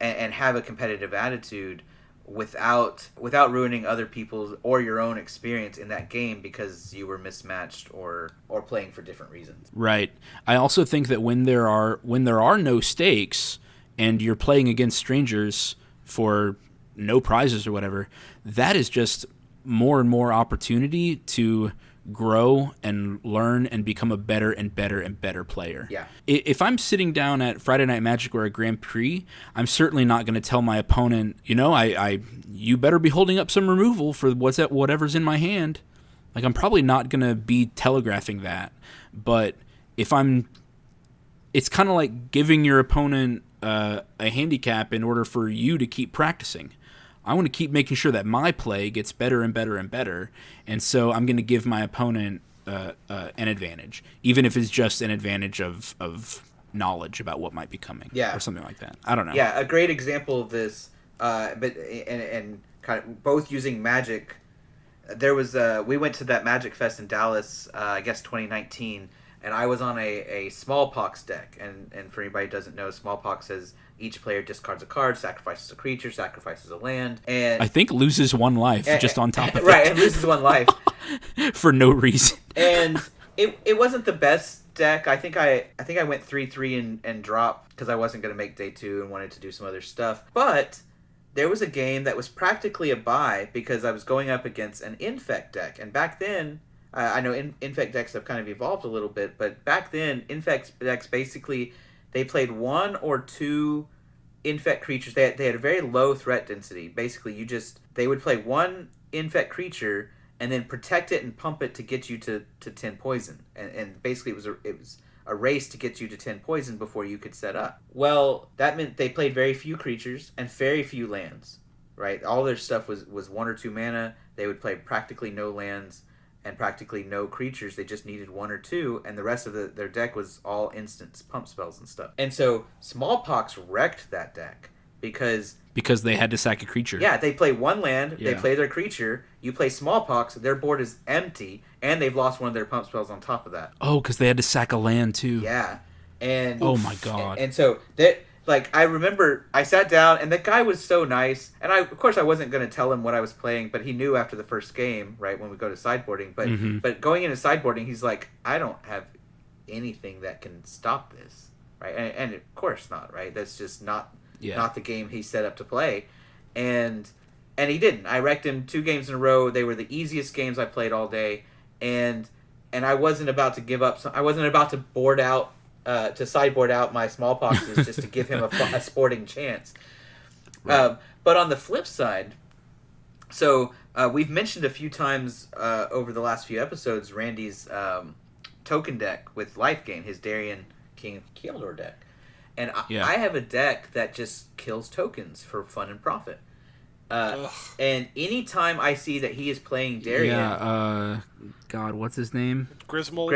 and have a competitive attitude without ruining other people's or your own experience in that game because you were mismatched or playing for different reasons. Right. I also think that when there are no stakes and you're playing against strangers for no prizes or whatever, that is just more and more opportunity to grow and learn and become a better and better and better player. Yeah. If I'm sitting down at Friday Night Magic or a Grand Prix, I'm certainly not going to tell my opponent, you better be holding up some removal for whatever's in my hand. Like, I'm probably not going to be telegraphing that. But it's kind of like giving your opponent a handicap in order for you to keep practicing. I want to keep making sure that my play gets better and better and better, and so I'm going to give my opponent an advantage, even if it's just an advantage of knowledge about what might be coming, or something like that. I don't know. Yeah, a great example of this, but and kind of both using Magic. There was we went to that Magic Fest in Dallas, I guess 2019, and I was on a Smallpox deck, and for anybody who doesn't know, Smallpox is each player discards a card, sacrifices a creature, sacrifices a land, and I think loses one life just on top of right, it. and loses one life for no reason. And it wasn't the best deck. I think I went 3-3 and dropped because I wasn't going to make day 2 and wanted to do some other stuff. But there was a game that was practically a bye because I was going up against an Infect deck, and back then. I know Infect decks have kind of evolved a little bit, but back then, Infect decks basically, they played 1 or 2 Infect creatures. They had a very low threat density. Basically, they would play 1 Infect creature and then protect it and pump it to get you to 10 poison. And basically, it was a race to get you to 10 poison before you could set up. Well, that meant they played very few creatures and very few lands, right? All their stuff was 1 or 2 mana. They would play practically no lands and practically no creatures. They just needed 1 or 2, and the rest of their deck was all instants, pump spells and stuff. And so Smallpox wrecked that deck because they had to sack a creature. Yeah, they play 1 land, they play their creature, you play Smallpox, their board is empty, and they've lost one of their pump spells on top of that. Oh, because they had to sack a land too. Yeah. And oh my god. And so that, like, I remember I sat down and the guy was so nice, and of course I wasn't going to tell him what I was playing, but he knew after the first game, right, when we go to sideboarding. But going into sideboarding, he's like, I don't have anything that can stop this, right? And of course not, right? That's just not the game he set up to play, and he didn't. I wrecked him 2 games in a row. They were the easiest games I played all day, and I wasn't about to give up. I wasn't about to board out. To sideboard out my Smallpoxes just to give him a sporting chance. Right. But on the flip side, so we've mentioned a few times over the last few episodes Randy's token deck with life gain, his Darien King of Keldor deck. And I have a deck that just kills tokens for fun and profit. And anytime I see that he is playing Darien... God, what's his name? Grismold.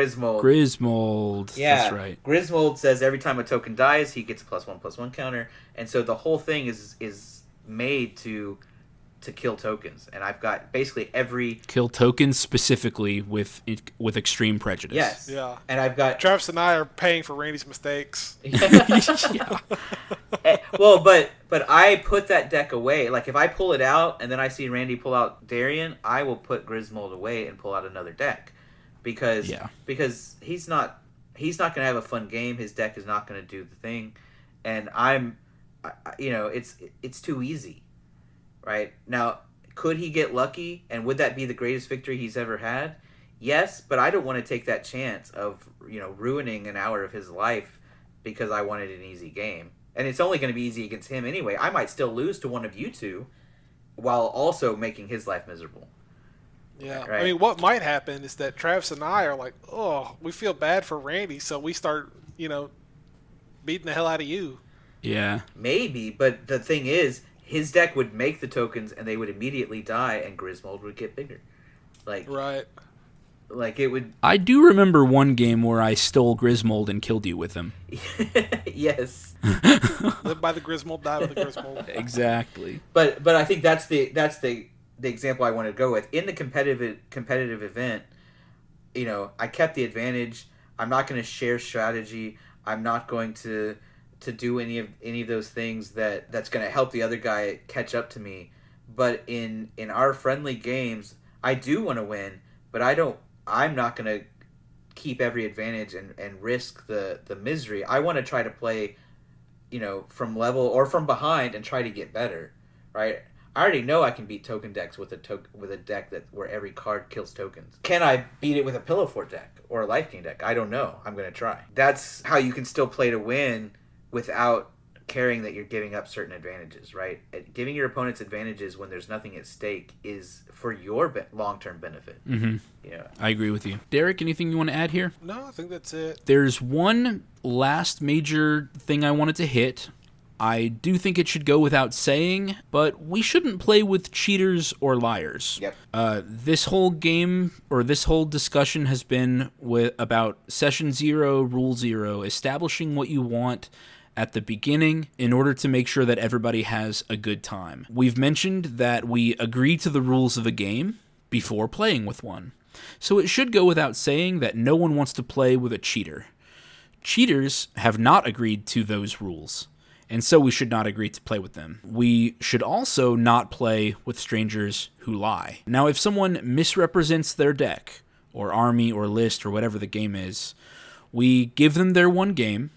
Yeah, that's right. Grismold says every time a token dies, he gets a +1/+1 counter. And so the whole thing is made to kill tokens. And I've got basically every... Kill tokens specifically with extreme prejudice. Yes. Yeah. And I've got... Travis and I are paying for Randy's mistakes. Yeah. Well, but I put that deck away. Like, if I pull it out and then I see Randy pull out Darien, I will put Grismold away and pull out another deck. Because he's not going to have a fun game. His deck is not going to do the thing. And it's too easy. Right? Now, could he get lucky, and would that be the greatest victory he's ever had? Yes, but I don't want to take that chance of, ruining an hour of his life because I wanted an easy game. And it's only going to be easy against him anyway. I might still lose to one of you two while also making his life miserable. Yeah, Right. I mean, what might happen is that Travis and I are like, oh, we feel bad for Randy, so we start, beating the hell out of you. Yeah. Maybe, but the thing is, his deck would make the tokens, and they would immediately die, and Griswold would get bigger. Like, Right. like it would. I do remember one game where I stole Griswold and killed you with him. Yes. Live by the Griswold, die with the Griswold. Exactly. But I think that's the example I want to go with in the competitive event. I kept the advantage. I'm not going to share strategy. I'm not going to do any of those things that's going to help the other guy catch up to me. But in our friendly games, I do want to win, but I'm not going to keep every advantage and risk the misery. I want to try to play, from level or from behind and try to get better, right? I already know I can beat token decks with a deck where every card kills tokens. Can I beat it with a Pillow Fort deck or a Life King deck? I don't know. I'm going to try. That's how you can still play to win without caring that you're giving up certain advantages, right? Giving your opponents advantages when there's nothing at stake is for your long-term benefit. Mm-hmm. Yeah. I agree with you. Derek, anything you want to add here? No, I think that's it. There's one last major thing I wanted to hit. I do think it should go without saying, but we shouldn't play with cheaters or liars. Yep. This whole game, or this whole discussion has been about Session 0, Rule 0, establishing what you want at the beginning in order to make sure that everybody has a good time. We've mentioned that we agree to the rules of a game before playing with one. So it should go without saying that no one wants to play with a cheater. Cheaters have not agreed to those rules, and so we should not agree to play with them. We should also not play with strangers who lie. Now, if someone misrepresents their deck, or army, or list, or whatever the game is, we give them their one game,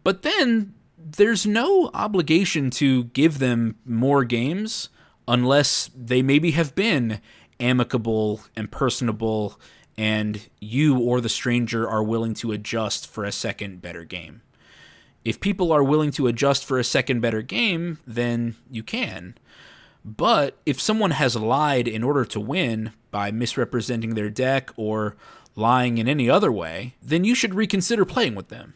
but then there's no obligation to give them more games unless they maybe have been amicable and personable and you or the stranger are willing to adjust for a second better game. If people are willing to adjust for a second better game, then you can. But if someone has lied in order to win by misrepresenting their deck or lying in any other way, then you should reconsider playing with them.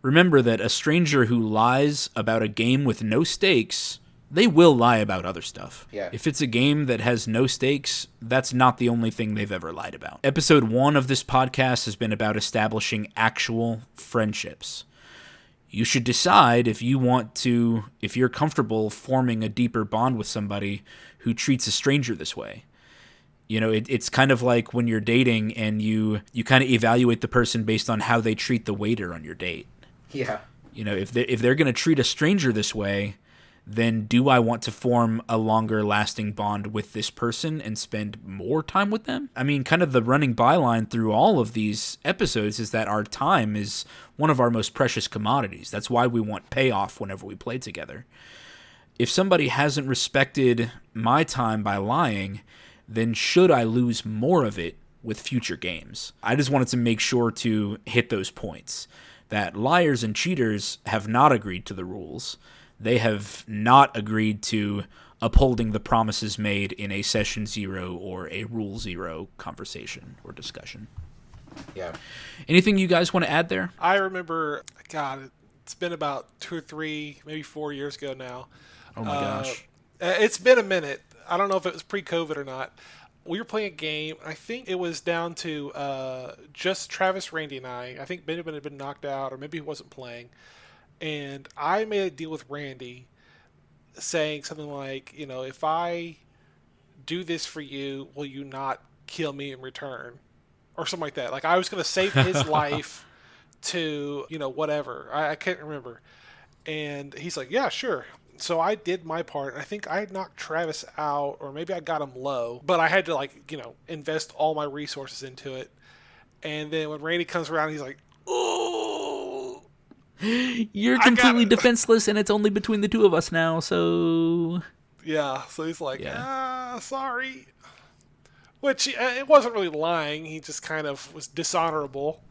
Remember that a stranger who lies about a game with no stakes, they will lie about other stuff. Yeah. If it's a game that has no stakes, that's not the only thing they've ever lied about. Episode 1 of this podcast has been about establishing actual friendships. You should decide if you're comfortable forming a deeper bond with somebody who treats a stranger this way. It's kind of like when you're dating and you kind of evaluate the person based on how they treat the waiter on your date. Yeah. If they're going to treat a stranger this way, then do I want to form a longer lasting bond with this person and spend more time with them? I mean, kind of the running byline through all of these episodes is that our time is one of our most precious commodities. That's why we want payoff whenever we play together. If somebody hasn't respected my time by lying, then should I lose more of it with future games? I just wanted to make sure to hit those points. That liars and cheaters have not agreed to the rules. They have not agreed to upholding the promises made in a Session 0 or a Rule 0 conversation or discussion. Yeah. Anything you guys want to add there? I remember, God, it's been about 2 or 3, maybe 4 years ago now. Oh my gosh. It's been a minute. I don't know if it was pre-COVID or not. We were playing a game. I think it was down to just Travis, Randy, and I. I think Benjamin had been knocked out, or maybe he wasn't playing. And I made a deal with Randy saying something like, if I do this for you, will you not kill me in return? Or something like that. Like, I was going to save his life to, whatever. I can't remember. And he's like, yeah, sure. So I did my part. I think I had knocked Travis out, or maybe I got him low. But I had to, invest all my resources into it. And then when Randy comes around, he's like, oh, you're completely defenseless, and it's only between the two of us now, so... Yeah, so he's like, sorry. Which, it wasn't really lying. He just kind of was dishonorable.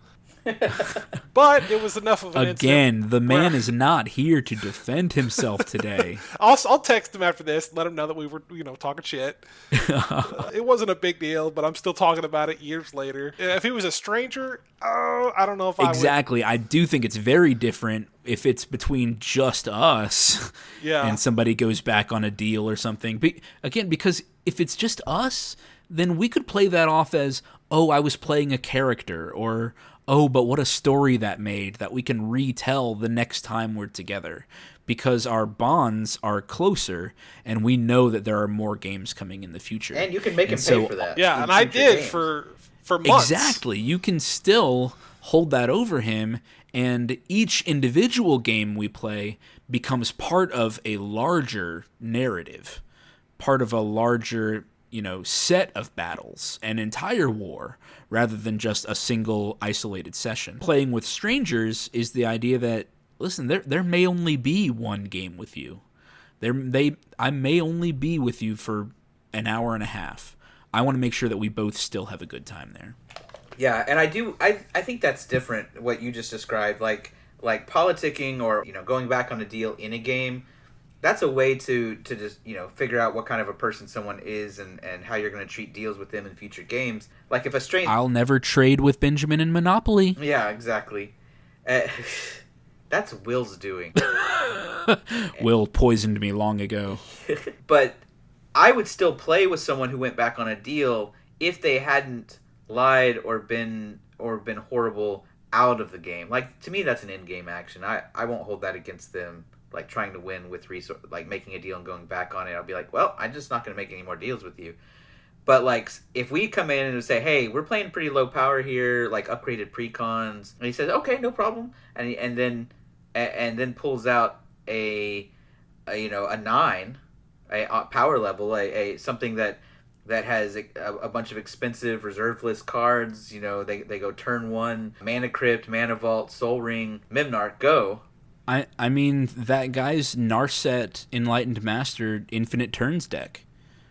But it was enough of an Again, the man where- is not here to defend himself today. I'll text him after this, let him know that we were, talking shit. It wasn't a big deal, but I'm still talking about it years later. If he was a stranger, I don't know if Exactly. I do think it's very different if it's between just us Yeah. and somebody goes back on a deal or something. But again, because if it's just us, then we could play that off as, oh, I was playing a character, or, oh, but what a story that made that we can retell the next time we're together. Because our bonds are closer, and we know that there are more games coming in the future. And you can make him pay for that. Yeah, in and I future did games. for months. Exactly. You can still hold that over him, and each individual game we play becomes part of a larger narrative, part of a larger, set of battles, an entire war, rather than just a single isolated session. Playing with strangers is the idea that, listen, there may only be one game with you. I may only be with you for an hour and a half. I want to make sure that we both still have a good time there. Yeah, and I think that's different, what you just described, like politicking or going back on a deal in a game. That's a way to just figure out what kind of a person someone is and how you're going to treat deals with them in future games. Like if a stranger, I'll never trade with Benjamin in Monopoly. yeah, exactly. That's Will's doing. Will poisoned me long ago. But I would still play with someone who went back on a deal if they hadn't lied or been horrible out of the game. Like, to me, that's an in-game action. I won't hold that against them, like trying to win with like making a deal and going back on it. I'll be like, well, I'm just not going to make any more deals with you. But like, if we come in and say, hey, we're playing pretty low power here, like upgraded precons, and he says, okay, no problem, and then pulls out a 9, a power level, a something that has a bunch of expensive reserve list cards. They go turn 1, Mana Crypt, Mana Vault, Soul Ring, Mimnarch, go. I mean, that guy's Narset Enlightened Master Infinite Turns deck.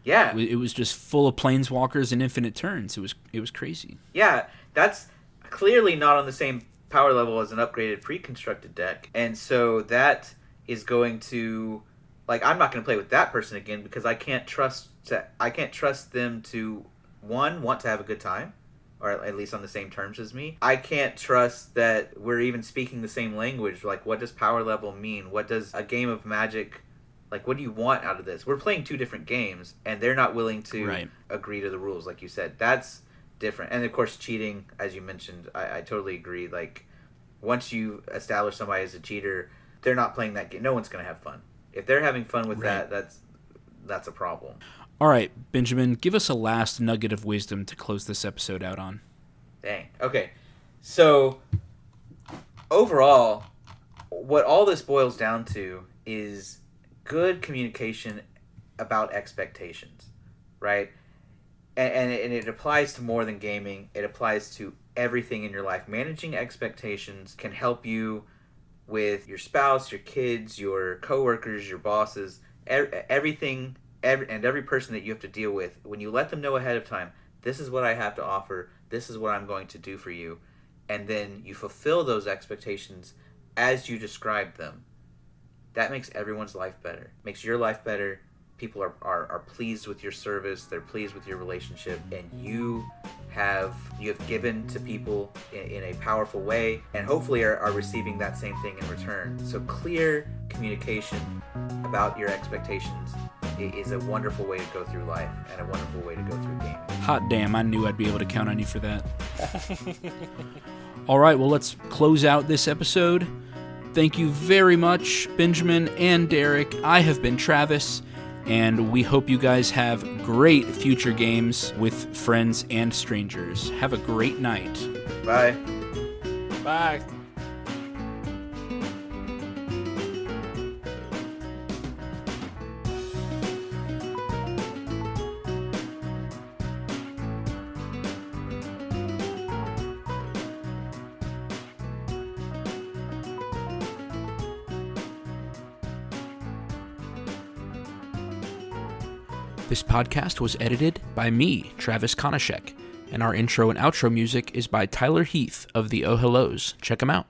Yeah. It was just full of Planeswalkers and Infinite Turns. It was crazy. Yeah, that's clearly not on the same power level as an upgraded pre-constructed deck. And so that is going to, like, I'm not going to play with that person again because I can't trust them to, one, want to have a good time, or at least on the same terms as me. I can't trust that we're even speaking the same language. Like, what does power level mean? What does a game of Magic, like, what do you want out of this? We're playing 2 different games, and they're not willing to agree to the rules, like you said. That's different. And, of course, cheating, as you mentioned, I totally agree. Like, once you establish somebody as a cheater, they're not playing that game. No one's going to have fun. If they're having fun with that, that's a problem. All right, Benjamin, give us a last nugget of wisdom to close this episode out on. Dang. Okay. So, overall, what all this boils down to is good communication about expectations, right? And it applies to more than gaming. It applies to everything in your life. Managing expectations can help you with your spouse, your kids, your coworkers, your bosses, everything. Every person that you have to deal with, when you let them know ahead of time, this is what I have to offer, this is what I'm going to do for you, and then you fulfill those expectations as you describe them, that makes everyone's life better. Makes your life better. People are pleased with your service, they're pleased with your relationship, and you have given to people in a powerful way, and hopefully are receiving that same thing in return. So clear communication about your expectations is a wonderful way to go through life and a wonderful way to go through gaming. Hot damn, I knew I'd be able to count on you for that. All right, well, let's close out this episode. Thank you very much, Benjamin and Derek. I have been Travis, and we hope you guys have great future games with friends and strangers. Have a great night. Bye. Bye. This podcast was edited by me, Travis Konashek, And our intro and outro music is by Tyler Heath of the Oh Hellos. Check him out.